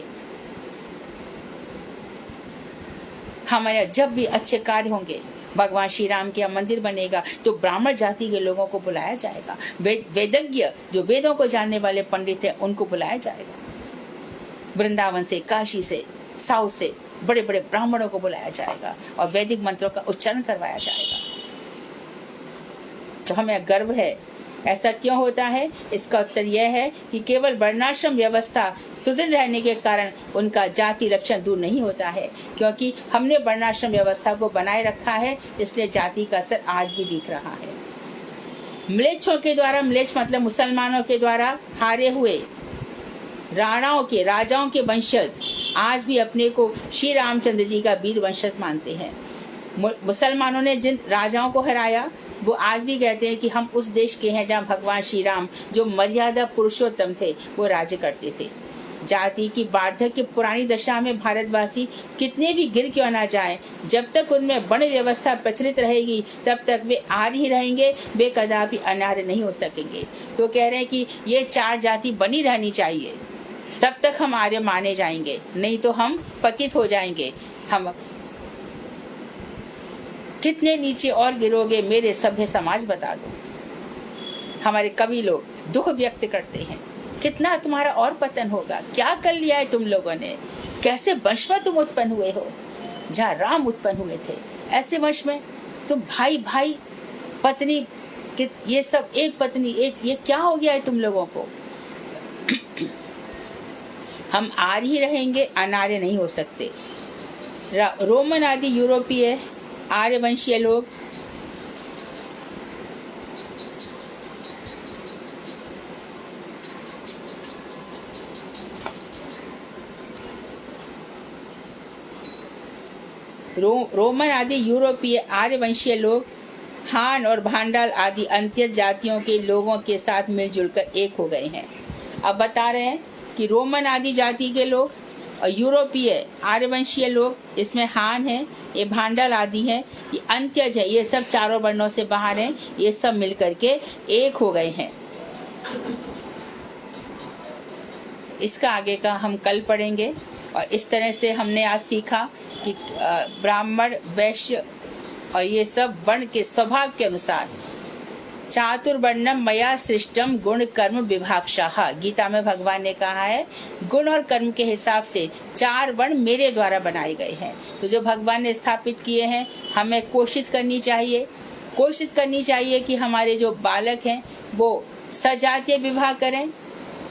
[SPEAKER 1] हमारे जब भी अच्छे कार्य होंगे, भगवान श्री राम के मंदिर बनेगा तो ब्राह्मण जाति के लोगों को बुलाया जाएगा, वेदज्ञ जो वेदों को जानने वाले पंडित हैं उनको बुलाया जाएगा, वृंदावन से, काशी से, साउथ से बड़े बड़े ब्राह्मणों को बुलाया जाएगा और वैदिक मंत्रों का उच्चारण करवाया जाएगा। तो हमें गर्व है। ऐसा क्यों होता है? इसका उत्तर यह है कि केवल वर्णाश्रम व्यवस्था सुदृढ़ रहने के कारण उनका जाति लक्षण दूर नहीं होता है, क्योंकि हमने वर्णाश्रम व्यवस्था को बनाए रखा है, इसलिए जाति का असर आज भी दिख रहा है। म्लेच्छों के द्वारा, म्लेच्छ मतलब मुसलमानों के द्वारा हारे हुए राणाओं के, राजाओं के वंशज आज भी अपने को श्री रामचंद्र जी का वीर वंशज मानते हैं। मुसलमानों ने जिन राजाओं को हराया वो आज भी कहते हैं कि हम उस देश के हैं जहाँ भगवान श्री राम जो मर्यादा पुरुषोत्तम थे वो राज्य करते थे। जाति की वार्धक्य पुरानी दशा में भारतवासी कितने भी गिर क्यों ना जाए, जब तक उनमें वर्ण व्यवस्था प्रचलित रहेगी तब तक वे आर्य ही रहेंगे, वे कदापि अनार्य नहीं हो सकेंगे। तो कह रहे हैं कि ये चार जाति बनी रहनी चाहिए, तब तक हम आर्य माने जाएंगे, नहीं तो हम पतित हो जाएंगे। हम कितने नीचे और गिरोगे मेरे सभ्य समाज बता दो। हमारे कवि लोग दुख व्यक्त करते हैं, कितना तुम्हारा और पतन होगा, क्या कर लिया है तुम लोगों ने, कैसे वंश में तुम उत्पन्न हुए हो। जहाँ राम उत्पन्न हुए थे ऐसे वंश में तुम भाई भाई पत्नी, ये सब एक पत्नी एक, ये क्या हो गया है तुम लोगों को। हम आर्य ही रहेंगे, अनार्य नहीं हो सकते। रोमन आदि यूरोपीय आर्यवंशीय लोग रोमन आदि यूरोपीय आर्यवंशीय लोग हान और भांडाल आदि अंत्य जातियों के लोगों के साथ मिलजुल कर एक हो गए हैं। अब बता रहे हैं कि रोमन आदि जाति के लोग और यूरोपीय आर्यवंशीय लोग, इसमें हान है, ये भांडाल आदि है, ये अंत्यज है, ये सब चारों वर्णों से बाहर हैं, ये सब मिलकर के एक हो गए हैं। इसका आगे का हम कल पढ़ेंगे। और इस तरह से हमने आज सीखा कि ब्राह्मण, वैश्य और ये सब वर्ण के स्वभाव के अनुसार चातुर्वर्णम मया सृष्टम गुण कर्म विभागशाह, गीता में भगवान ने कहा है गुण और कर्म के हिसाब से चार वर्ण मेरे द्वारा बनाए गए हैं। तो जो भगवान ने स्थापित किए हैं, हमें कोशिश करनी चाहिए कि हमारे जो बालक हैं वो सजातीय विवाह करें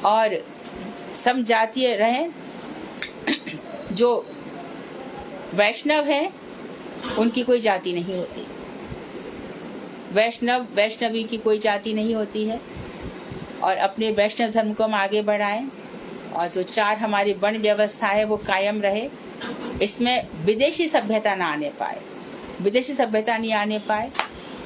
[SPEAKER 1] और समजातीय रहें। जो वैष्णव हैं उनकी कोई जाति नहीं होती, वैष्णवी की कोई जाति नहीं होती है, और अपने वैष्णव धर्म को हम आगे बढ़ाएं और जो चार हमारी वर्ण व्यवस्था है वो कायम रहे। इसमें विदेशी सभ्यता ना आने पाए, विदेशी सभ्यता नहीं आने पाए,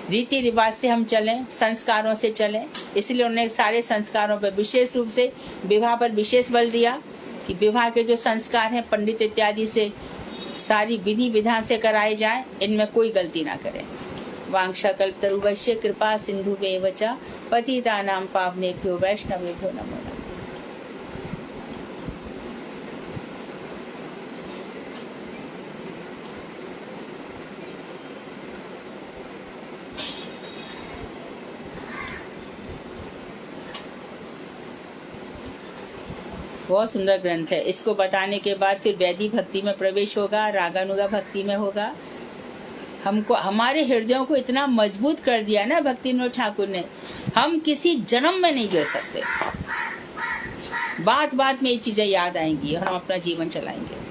[SPEAKER 1] रीति रिवाज से हम चलें, संस्कारों से चलें। इसलिए उन्होंने सारे संस्कारों पर विशेष रूप से विवाह पर विशेष बल दिया कि विवाह के जो संस्कार हैं पंडित इत्यादि से सारी विधि विधान से कराए जाएं, इनमें कोई गलती ना करें। वांछाकल्पतरुभ्यश्च कृपा सिन्धुभ्येव च पतितानां पावनेभ्यो वैष्णवेभ्यो नमो नमः। बहुत सुंदर ग्रंथ है। इसको बताने के बाद फिर वैदिक भक्ति में प्रवेश होगा, रागानुगा भक्ति में होगा। हमको हमारे हृदयों को इतना मजबूत कर दिया ना भक्ति विनोद ठाकुर ने, हम किसी जन्म में नहीं गिर सकते। बात बात में ये चीजें याद आएंगी और हम अपना जीवन चलाएंगे।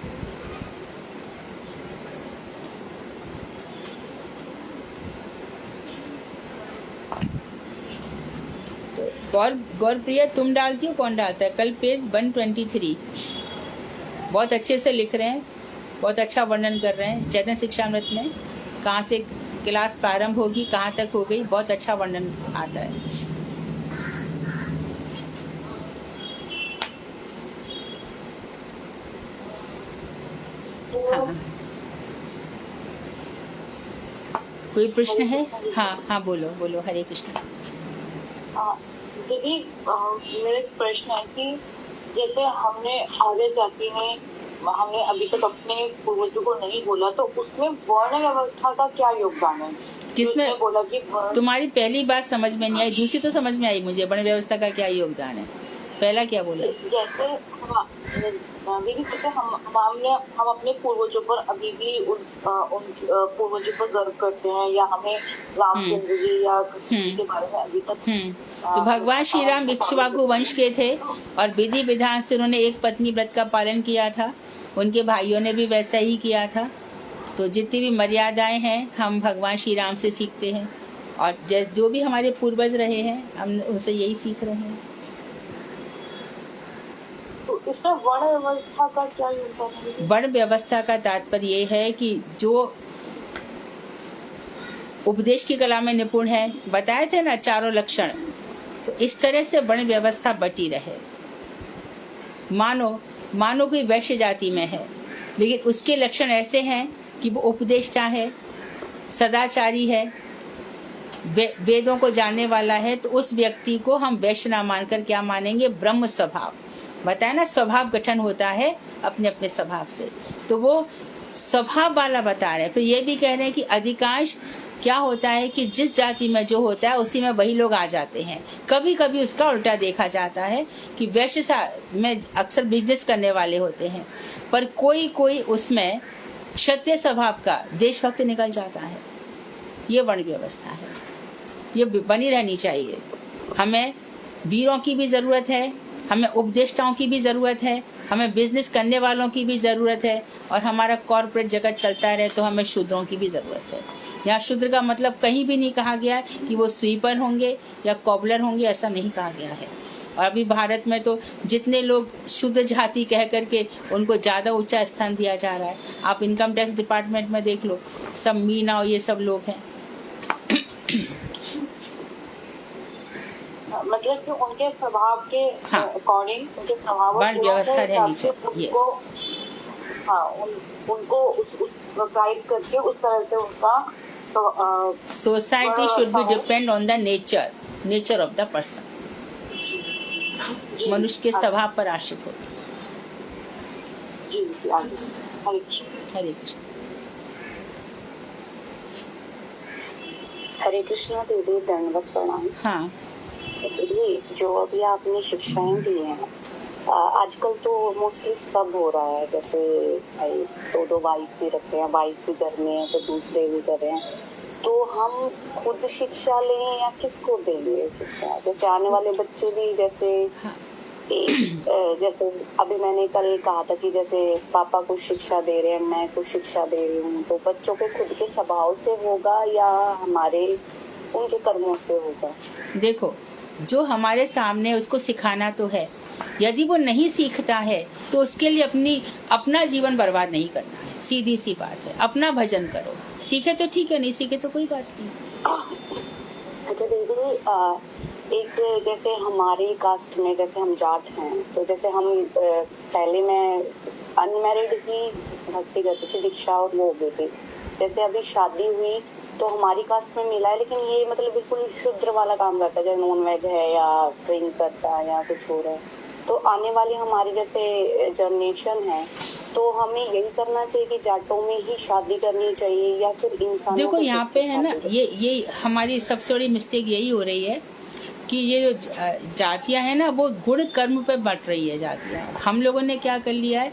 [SPEAKER 1] गौरप्रिया तुम डालती हो, कौन डालता है? कल पेज 123 बहुत अच्छे से लिख रहे हैं, बहुत अच्छा वर्णन कर रहे हैं। चैतन्य शिक्षामृत में कहाँ से क्लास प्रारंभ होगी, कहाँ तक हो गई, बहुत अच्छा वर्णन आता है। हाँ, कोई प्रश्न है? हाँ हाँ, बोलो बोलो। हरे कृष्ण।
[SPEAKER 2] दीदी, मेरा एक प्रश्न है कि जैसे हमने आगे जाति में हमने अभी तक अपने पूर्वजों को नहीं बोला, तो उसमें वर्ण व्यवस्था का क्या योगदान है?
[SPEAKER 1] किसने
[SPEAKER 2] बोला कि
[SPEAKER 1] तुम्हारी पहली बात समझ में नहीं आई, दूसरी तो समझ में आई मुझे। वर्ण व्यवस्था का क्या योगदान है? पहला क्या बोला?
[SPEAKER 2] जैसे दीदी, जैसे हम अपने पूर्वजों पर अभी भी उन पूर्वजों पर गर्व करते हैं, या हमें रामचंद्र जी या कृष्ण के बारे में अभी तक
[SPEAKER 1] तो भगवान श्री राम इक्ष्वाकु वंश के थे और विधि विधान से उन्होंने एक पत्नी व्रत का पालन किया था। उनके भाइयों ने भी वैसा ही किया था। तो जितनी भी मर्यादाएं हैं हम भगवान श्री राम से सीखते हैं, और जो भी हमारे पूर्वज रहे हैं हम उनसे यही सीख रहे हैं।
[SPEAKER 2] तो इसमें वर्ण व्यवस्था का क्या योगदान है?
[SPEAKER 1] वर्ण व्यवस्था का तात्पर्य ये है कि जो उपदेश की कला में निपुण है, बताए थे ना चारों लक्षण, तो इस तरह से वर्ण व्यवस्था बटी रहे। मानो कोई वैश्य जाति में है, लेकिन उसके लक्षण ऐसे हैं कि वो उपदेष्टा है, सदाचारी है, वेदों को जानने वाला है, तो उस व्यक्ति को हम वैश्य ना मानकर क्या मानेंगे? ब्रह्म स्वभाव। बताया ना, स्वभाव गठन होता है अपने अपने स्वभाव से, तो वो स्वभाव वाला बता रहे हैं। फिर ये भी कह रहे हैं कि अधिकांश क्या होता है कि जिस जाति में जो होता है उसी में वही लोग आ जाते हैं। कभी कभी उसका उल्टा देखा जाता है कि वैश्य में अक्सर बिजनेस करने वाले होते हैं, पर कोई कोई उसमें क्षत्रिय स्वभाव का देशभक्त निकल जाता है। ये वर्ण व्यवस्था है, ये बनी रहनी चाहिए। हमें वीरों की भी जरूरत है, हमें उपदेष्टाओं की भी जरूरत है, हमें बिजनेस करने वालों की भी जरूरत है, और हमारा कॉर्पोरेट जगत चलता रहे तो हमें शूद्रों की भी जरूरत है। यहाँ शूद्र का मतलब कहीं भी नहीं कहा गया है कि वो स्वीपर होंगे या कॉबलर होंगे, ऐसा नहीं कहा गया है। और अभी भारत में तो जितने लोग शुद्ध जाति कह करके उनको ज़्यादा ऊंचा स्थान दिया जा रहा है। आप इनकम टैक्स डिपार्टमेंट में देख लो, सब मीना और ये सब लोग हैं।
[SPEAKER 2] मतलब कि उनके स्वभाव के अकॉर्डिंग, उनके स्वभाव
[SPEAKER 1] वर्ण व्यवस्था रहनी चाहिए।
[SPEAKER 2] हाँ, उनको प्रोवाइड करके उस तरह से उनका
[SPEAKER 1] society should be depend on the nature of the person. मनुष्य के स्वभाव पर आश्रित हो। हरे कृष्ण।
[SPEAKER 3] हरे कृष्ण दीदी, दंडवत प्रणाम।
[SPEAKER 1] हाँ
[SPEAKER 3] दीदी, जो अभी आपने शिक्षाएं दी हैं, आजकल तो मोस्टली सब हो रहा है, जैसे दो बाइक भी रखते हैं, बाइक भी कर रहे हैं तो दूसरे भी कर रहे हैं। तो हम खुद शिक्षा लें या किसको देंगे शिक्षा? जैसे आने वाले बच्चे भी, जैसे जैसे अभी मैंने कल कहा था कि जैसे पापा कुछ शिक्षा दे रहे हैं, मैं कुछ शिक्षा दे रही हूँ, तो बच्चों के खुद के स्वभाव से होगा या हमारे उनके कर्मों से होगा?
[SPEAKER 1] देखो, जो हमारे सामने उसको सिखाना तो है, यदि वो नहीं सीखता है तो उसके लिए अपना जीवन बर्बाद नहीं करना है। सीधी सी बात है, अपना भजन करो, सीखे तो ठीक है, नहीं सीखे तो कोई बात नहीं।
[SPEAKER 3] अच्छा दीदी, एक जैसे हमारी कास्ट में जैसे हम जाट हैं, तो जैसे हम पहले मैं अनमैरिड ही भक्ति करती थी, दीक्षा और वो हो गई थी। जैसे अभी शादी हुई तो हमारी कास्ट में मिला है, लेकिन ये मतलब बिल्कुल शुद्र वाला काम करता है, जैसे नॉन वेज है या ड्रिंक करता है या कुछ हो रहा है। तो आने वाली हमारी जैसे जनरेशन है, तो हमें यही करना चाहिए कि जाटों में ही शादी करनी चाहिए या फिर इंसान?
[SPEAKER 1] देखो यहाँ पे है ना, ये हमारी सबसे बड़ी मिस्टेक यही हो रही है कि ये जो जातियां है ना, वो गुण कर्म पे बट रही है जातियां। हम लोगों ने क्या कर लिया है,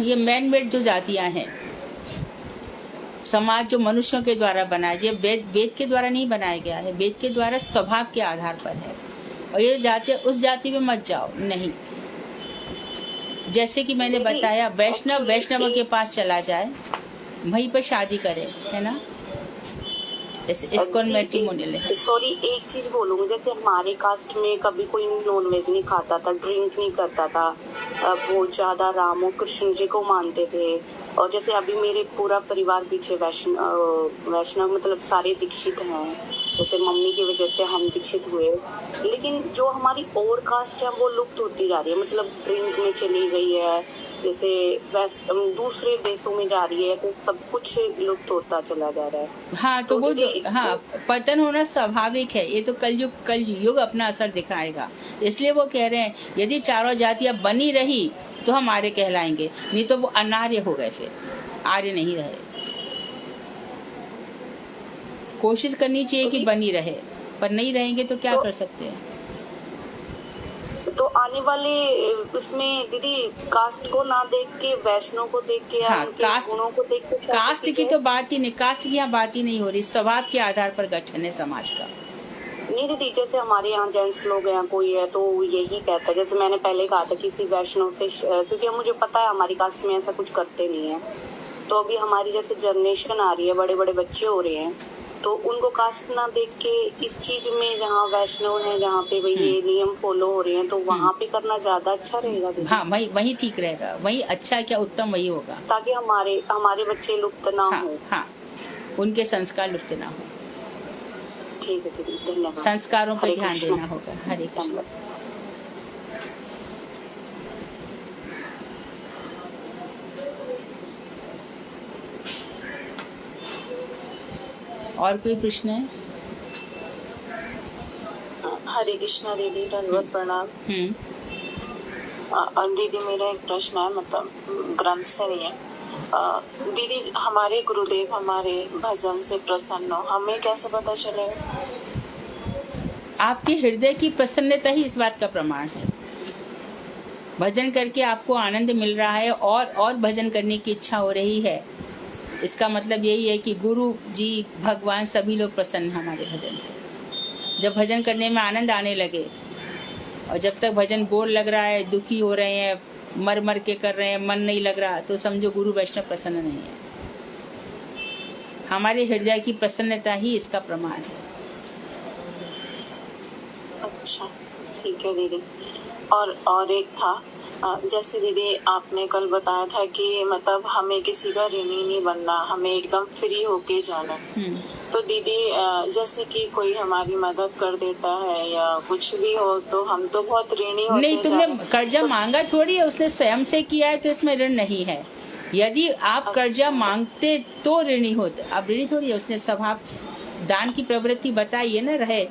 [SPEAKER 1] ये मैन मेड जो जातियां हैं, समाज जो मनुष्यों के द्वारा बनाया, ये वेद के द्वारा नहीं बनाया गया है, वेद के द्वारा स्वभाव के आधार पर है। और ये जाति, उस जाति में मत जाओ, नहीं। जैसे कि मैंने बताया, वैष्णव के पास चला जाए, वहीं पर शादी करे, है ना, इस्कॉन मैट्रिमोनियल है।
[SPEAKER 3] सॉरी, एक चीज बोलूंगी, जैसे हमारे कास्ट में कभी कोई नॉन वेज नहीं खाता था, ड्रिंक नहीं करता था, बहुत ज्यादा राम और कृष्ण जी को मानते थे। और जैसे अभी मेरे पूरा परिवार पीछे वैष्णव मतलब सारे दीक्षित हैं, जैसे मम्मी की वजह से हम दीक्षित हुए। लेकिन जो हमारी और कास्ट है वो लुप्त होती जा रही है, मतलब ड्रिंक में चली गई है, जैसे दूसरे देशों में जा रही है, तो सब कुछ लुप्त होता चला जा रहा है।
[SPEAKER 1] हाँ, तो वो हाँ, पतन होना स्वाभाविक है। ये तो कलयुग अपना असर दिखाएगा। इसलिए वो कह रहे हैं यदि चारों जातियां बनी रही तो हम आर्य कहलाएंगे, नहीं तो वो अनार्य हो गए, फिर आर्य नहीं रहे। कोशिश करनी चाहिए कि बनी रहे, पर नहीं रहेंगे तो क्या कर सकते हैं।
[SPEAKER 3] तो आने वाले उसमें दीदी कास्ट को ना देख के, वैष्णव को देख के,
[SPEAKER 1] हाँ,
[SPEAKER 3] कास्ट गुणों को देख के,
[SPEAKER 1] कास्ट की तो बात ही नहीं, कास्ट की यहाँ बात ही नहीं हो रही। स्वभाव के आधार पर गठन है समाज का।
[SPEAKER 3] नहीं दीदी, जैसे हमारे यहाँ जेंट्स लोग हैं, कोई है तो यही कहता है, जैसे मैंने पहले कहा था किसी वैष्णव से, क्योंकि मुझे पता है हमारी कास्ट में ऐसा कुछ करते नहीं है। तो अभी हमारी जैसे जनरेशन आ रही है, बड़े बड़े बच्चे हो रहे हैं, तो उनको कास्ट ना देख के इस चीज में, जहाँ वैष्णव है, जहाँ पे भाई ये नियम फॉलो हो रहे हैं, तो वहाँ पे करना ज्यादा अच्छा रहेगा दीदी।
[SPEAKER 1] हाँ, वही ठीक रहेगा, वही अच्छा, क्या उत्तम वही होगा,
[SPEAKER 3] ताकि हमारे बच्चे लुप्त ना हो।
[SPEAKER 1] हाँ, उनके संस्कार लुप्त ना हो।
[SPEAKER 3] ठीक है दीदी, धन्यवाद।
[SPEAKER 1] संस्कारों पर ध्यान देना होगा। हरे कृष्ण। और कोई प्रश्न है?
[SPEAKER 2] हरे कृष्णा दीदी, दंडवत प्रणाम। दीदी मेरा एक प्रश्न है, मतलब ग्रंथ से नहीं है। दीदी, हमारे गुरुदेव हमारे भजन से प्रसन्न हो, हमें कैसे पता चलेगा?
[SPEAKER 1] आपके हृदय की प्रसन्नता ही इस बात का प्रमाण है। भजन करके आपको आनंद मिल रहा है और भजन करने की इच्छा हो रही है, इसका मतलब यही है कि गुरु जी, भगवान, सभी लोग प्रसन्न हमारे भजन से। जब भजन करने में आनंद आने लगे, और जब तक भजन बोर लग रहा है, दुखी हो रहे हैं, मर के कर रहे हैं, मन नहीं लग रहा, तो समझो गुरु वैष्णव प्रसन्न नहीं है। हमारे हृदय की प्रसन्नता ही इसका प्रमाण है।
[SPEAKER 2] अच्छा, ठीक है दीदी। और एक था, जैसे दीदी आपने कल बताया था कि मतलब हमें किसी का ऋणी नहीं बनना, हमें एकदम फ्री होके जाना। तो दीदी, जैसे कि कोई हमारी मदद कर देता है या कुछ भी हो, तो हम तो बहुत ऋणी होते
[SPEAKER 1] नहीं, तुमने कर्जा मांगा थोड़ी है, उसने स्वयं से किया है, तो इसमें ऋण नहीं है। यदि आप कर्जा मांगते तो ऋणी होते, अब ऋणी थोड़ी है। उसने स्वभाव दान की प्रवृत्ति बताई है ना, रहे।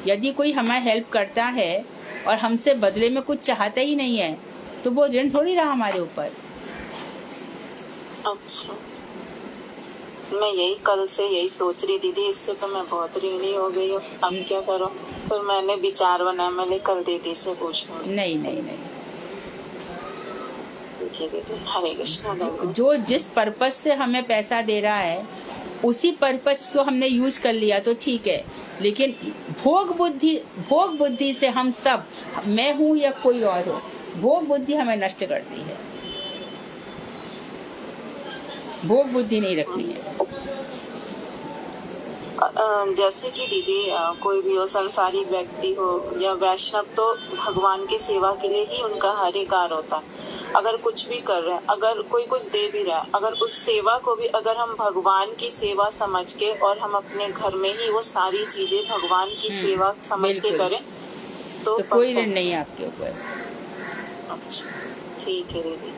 [SPEAKER 1] यदि कोई हमें हेल्प करता है और हमसे बदले में कुछ चाहता ही नहीं है, तो वो ऋण थोड़ी रहा हमारे ऊपर।
[SPEAKER 2] अच्छा, मैं यही कल से यही सोच रही दीदी, इससे तो मैं बहुत ऋणी हो गई हूँ, अब क्या करूँ? फिर मैंने विचार बनाया, मैंने कल दीदी से पूछा।
[SPEAKER 1] नहीं,
[SPEAKER 2] हरे कृष्णा।
[SPEAKER 1] जो जिस पर्पस से हमें पैसा दे रहा है, उसी पर्पस को हमने यूज कर लिया तो ठीक है, लेकिन भोग बुद्धि से हम सब, मैं हूँ या कोई और हो, भोग बुद्धि हमें नष्ट करती है। भोग बुद्धि नहीं रखनी है।
[SPEAKER 2] जैसे कि दीदी कोई भी हो, संसारी व्यक्ति हो या वैष्णव, तो भगवान की सेवा के लिए ही उनका हर एक कार्य होता है। अगर कुछ भी कर रहे हैं, अगर कोई कुछ दे भी रहा है, अगर उस सेवा को भी अगर हम भगवान की सेवा समझ के और हम अपने घर में ही वो सारी चीजें भगवान की सेवा समझ के
[SPEAKER 1] बिल्कुल।
[SPEAKER 2] करें तो
[SPEAKER 1] कोई ऋण
[SPEAKER 2] perfect।
[SPEAKER 1] नहीं है आपके ऊपर।
[SPEAKER 2] अच्छा, ठीक है दीदी।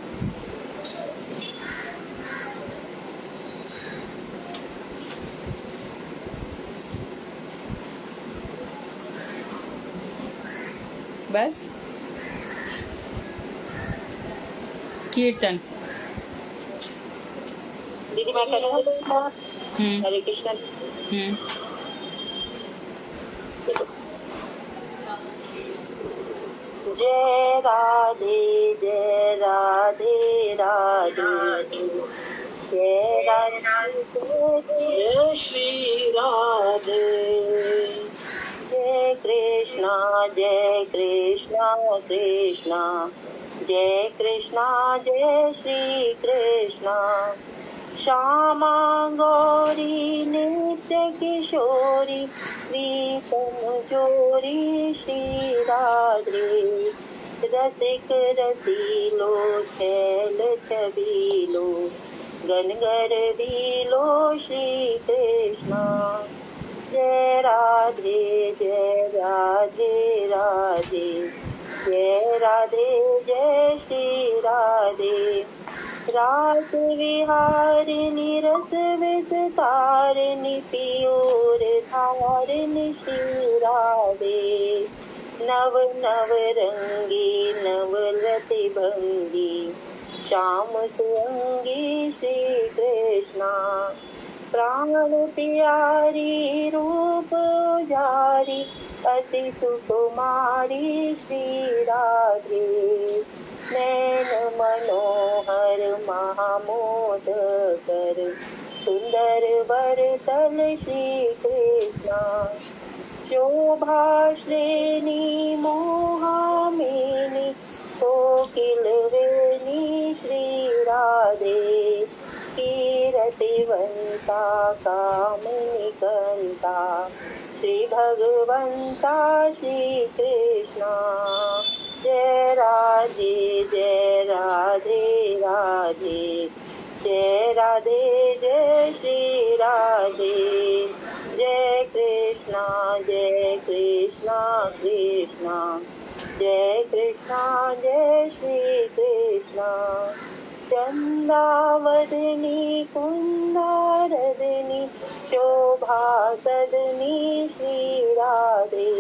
[SPEAKER 1] बस कीर्तन।
[SPEAKER 2] दीदी मैं करूँगा। हरे कृष्णा। जय राधे जय राधे राधे, जय राधे जय श्री राधे, जय कृष्णा कृष्णा, जय कृष्णा जय श्री कृष्णा, श्यामा गौरी नित्य किशोरी, प्रीतम जोरी श्री राधे, रसिक रसीलो छैल छबीलो, गनगर बीलो श्री कृष्णा, जय राधे राधे, जय राधे जय श्री राधे, रास विहारिणी रस विस्तारिणी, पियोर धारिणी श्री राधे, नव नव रंगी नवरति भंगी, श्याम सुअंगी श्री कृष्णा, प्राण प्यारी रूप जारी, अति सुकुमारी श्री राधे, नैन मनोहर महामोद कर, सुंदर बरतल श्री कृष्णा, शोभा श्रेणी मोहामिनी, कोकिल वेणी श्री राधे, कीरतिवंता कामिनी कंता, श्री भगवंता श्री कृष्णा, जय राधे राधे, जय राधे जय श्री राधे, जय कृष्णा कृष्णा, जय कृष्णा जय श्री कृष्णा, चंदावदनी कुंदारदनी, शोभा सदनी श्री राधे,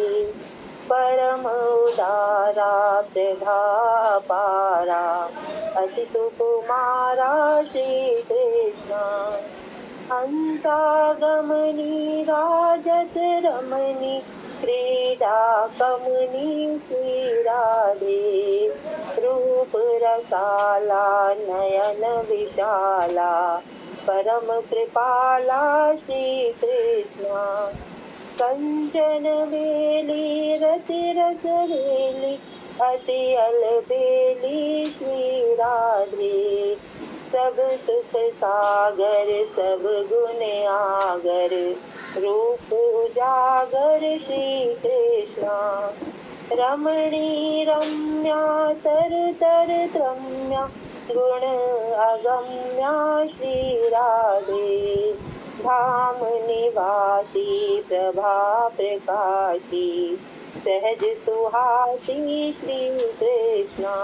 [SPEAKER 2] परम उदारा प्रभा पारा, अति सुकुमारा श्री कृष्णा, हंसागमनी राजत रमणी, क्रीडा कमनी श्री राधे, रूप रसाला नयन विशाला, परम कृपाला श्री कृष्णा, कंचन बेली रति रस रेली, अति अलबेली श्री राधे, सब सुख सागर सब गुण आगर, रूप उजागर श्री कृष्णा, रमणी रम्या तर तर रम्या, गुण अगम्या श्री राधे, धाम निवासी प्रभा प्रकाशी, सहज सुहासी श्री कृष्णा,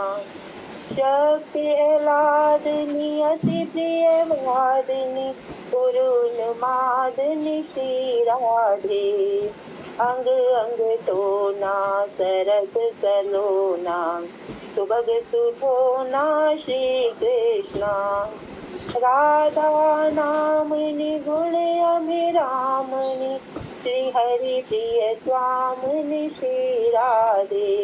[SPEAKER 2] शक्ति लादनी अति प्रिय वादनी, उन्मादनी श्री राधे, अंग अंग टोना सरस सलोना, सुभग सुठोना श्री कृष्णा, राधा नामनि गुण अभिरामनि, श्री हरि प्रिय स्वामिनि श्री राधे,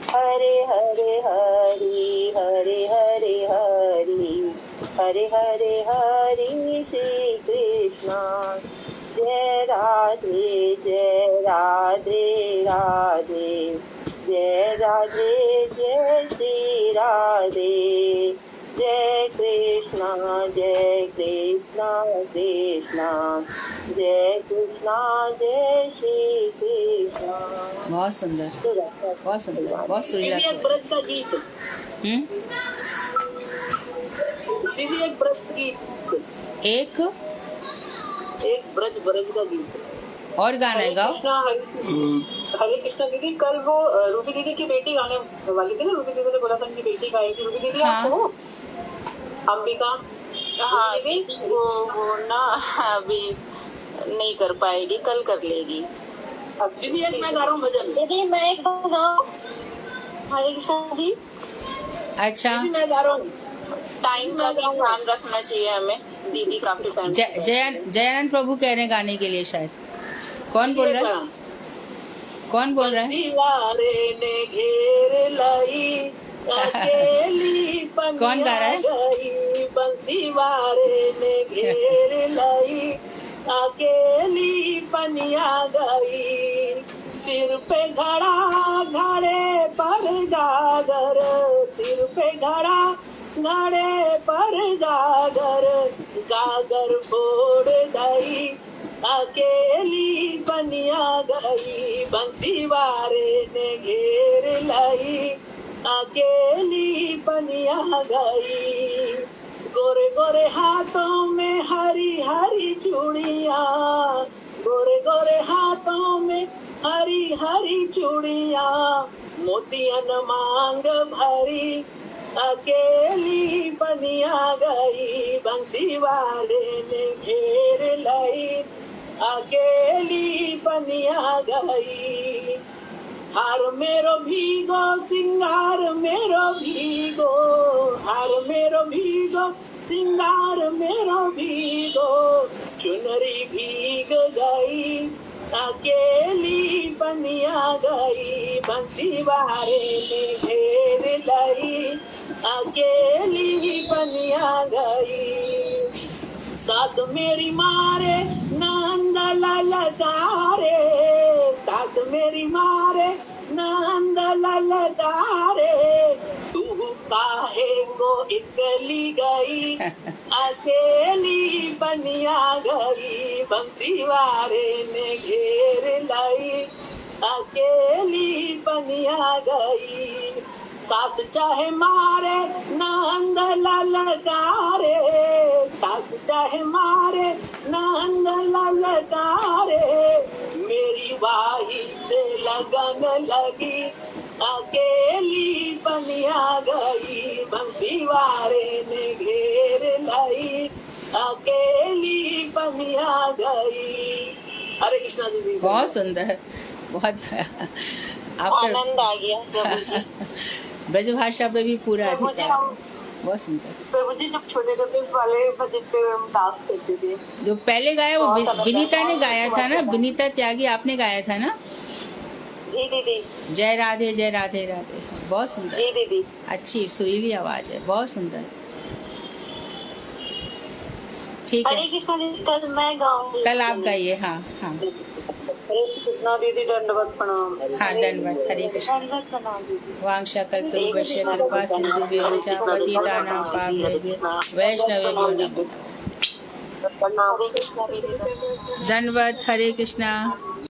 [SPEAKER 2] हरे हरे हरि हरे हरे हरि, हरे हरे हरि श्री कृष्णा, जय राधे राधे, जय राधे जय श्री राधे, जय कृष्णा जय कृष्णा कृष्णा जय कृष्णा जय श्री कृष्णा।
[SPEAKER 1] बहुत सुंदर, बहुत सुंदर, बहुत सुरीला
[SPEAKER 2] दीदी एक
[SPEAKER 1] स्वर।
[SPEAKER 2] ब्रज का गीत, दीदी एक ब्रज गीत,
[SPEAKER 1] एक
[SPEAKER 2] एक ब्रज का गीत
[SPEAKER 1] और गाना है, गाओ।
[SPEAKER 2] कृष्णा हरे कृष्णा। दीदी कल वो रूबी दीदी की बेटी गाने वाली थी ना, रूबी दीदी ने बोला था उनकी बेटी गाएगी। रूबी दीदी
[SPEAKER 1] हाँ।
[SPEAKER 2] आप हो? अंबिका?
[SPEAKER 3] हाँ दीदी, वो ना अभी नहीं कर पाएगी, कल कर लेगी।
[SPEAKER 2] अब दीदी एक मैं गा रहा हूँ भजन।
[SPEAKER 3] दीदी मैं एक गाऊं? हरे कृष्णा जी,
[SPEAKER 1] अच्छा,
[SPEAKER 2] दीदी मैं गा रहा हूँ।
[SPEAKER 3] टाइम का भी ध्यान रखना चाहिए हमें। दीदी काफी टाइम
[SPEAKER 1] जयानंद प्रभु कह रहे हैं गाने के लिए शायद। कौन बोल रहा है? कौन बोल रहा है?
[SPEAKER 2] बंसीवारे ने घेर लाई, अकेली पनिया
[SPEAKER 1] कौन गा रहा है?
[SPEAKER 2] गई। बंसीवारे ने घेर लाई, अकेली पनिया गई। सिर पे घड़ा घड़े पर गागर, सिर पे घड़ा घड़े पर गागर, गागर फोड़ गई, अकेली बनिया गई। बंसीवारे ने घेर लाई, अकेली बनिया गई। गोरे गोरे हाथों में हरी हरी चूड़ियाँ, गोरे गोरे हाथों में हरी हरी चूड़ियाँ, मोतियन मांग भरी, अकेली बनिया गई। बंसीवाले ने घेर लाई, अकेली बनिया गई। हार मेरो भीगो सिंगार मेरो भीगो, हार मेरो भीगो सिंगार मेरो भीगो, चुनरी भीग गई, अकेली बनिया गई। बंसीवारे ने घेर लाई, अकेली बनिया गई। सास मेरी मारे नंद ललकारे, सास मेरी मारे नंद ललकारे, तू काहे को इकली गई, अकेली बनिया गई। बंसीवारे ने घेर लाई, अकेली बनिया गई। सास चाहे मारे नंद ललकारे, सास चाहे मारे नंद ललकारे, मेरी वाही से लगन लगी, अकेली बनिया गई। बंसीवारे ने घेर लाई, अकेली बनिया गई। हरे कृष्णा दीदी।
[SPEAKER 1] बहुत सुंदर, बहुत आपका
[SPEAKER 3] आनंद आ गया प्रभु जी।
[SPEAKER 1] ब्रज भाषा पे भी पूरा अधिकार है। बहुत सुंदर।
[SPEAKER 2] प्रभु जी जब छोटे थे तो इस वाले भजन पे हम डांस करते थे।
[SPEAKER 1] जो पहले गाया वो
[SPEAKER 2] बहुत अलग
[SPEAKER 1] विनीता
[SPEAKER 2] है,
[SPEAKER 1] ने
[SPEAKER 2] बहुत
[SPEAKER 1] गाया
[SPEAKER 2] अच्छी
[SPEAKER 1] था ना,
[SPEAKER 2] बात है।
[SPEAKER 1] विनीता त्यागी आपने गाया था ना।
[SPEAKER 2] जी दीदी।
[SPEAKER 1] जय राधे जय राधे राधे। बहुत सुंदर,
[SPEAKER 2] जी दीदी।
[SPEAKER 1] अच्छी सुरीली आवाज है, बहुत सुंदर। ठीक
[SPEAKER 2] हरे
[SPEAKER 1] है,
[SPEAKER 2] कृष्णा दीदी कल मैं गाऊंगी।
[SPEAKER 1] कल आप गाइए। हाँ हाँ
[SPEAKER 2] हरे कृष्णा दीदी दंडवत प्रणाम।
[SPEAKER 1] हाँ, धन्यवाद। हरे कृष्ण।
[SPEAKER 2] दंडवत प्रणाम दीदी।
[SPEAKER 1] वांशा कल्पवृक्षस्य कृपा सिंधुभ्यो च पतितानां पावनेभ्यो वैष्णवेभ्यो नमः।
[SPEAKER 2] हरे कृष्णा दीदी।
[SPEAKER 1] धन्यवाद। हरे कृष्णा।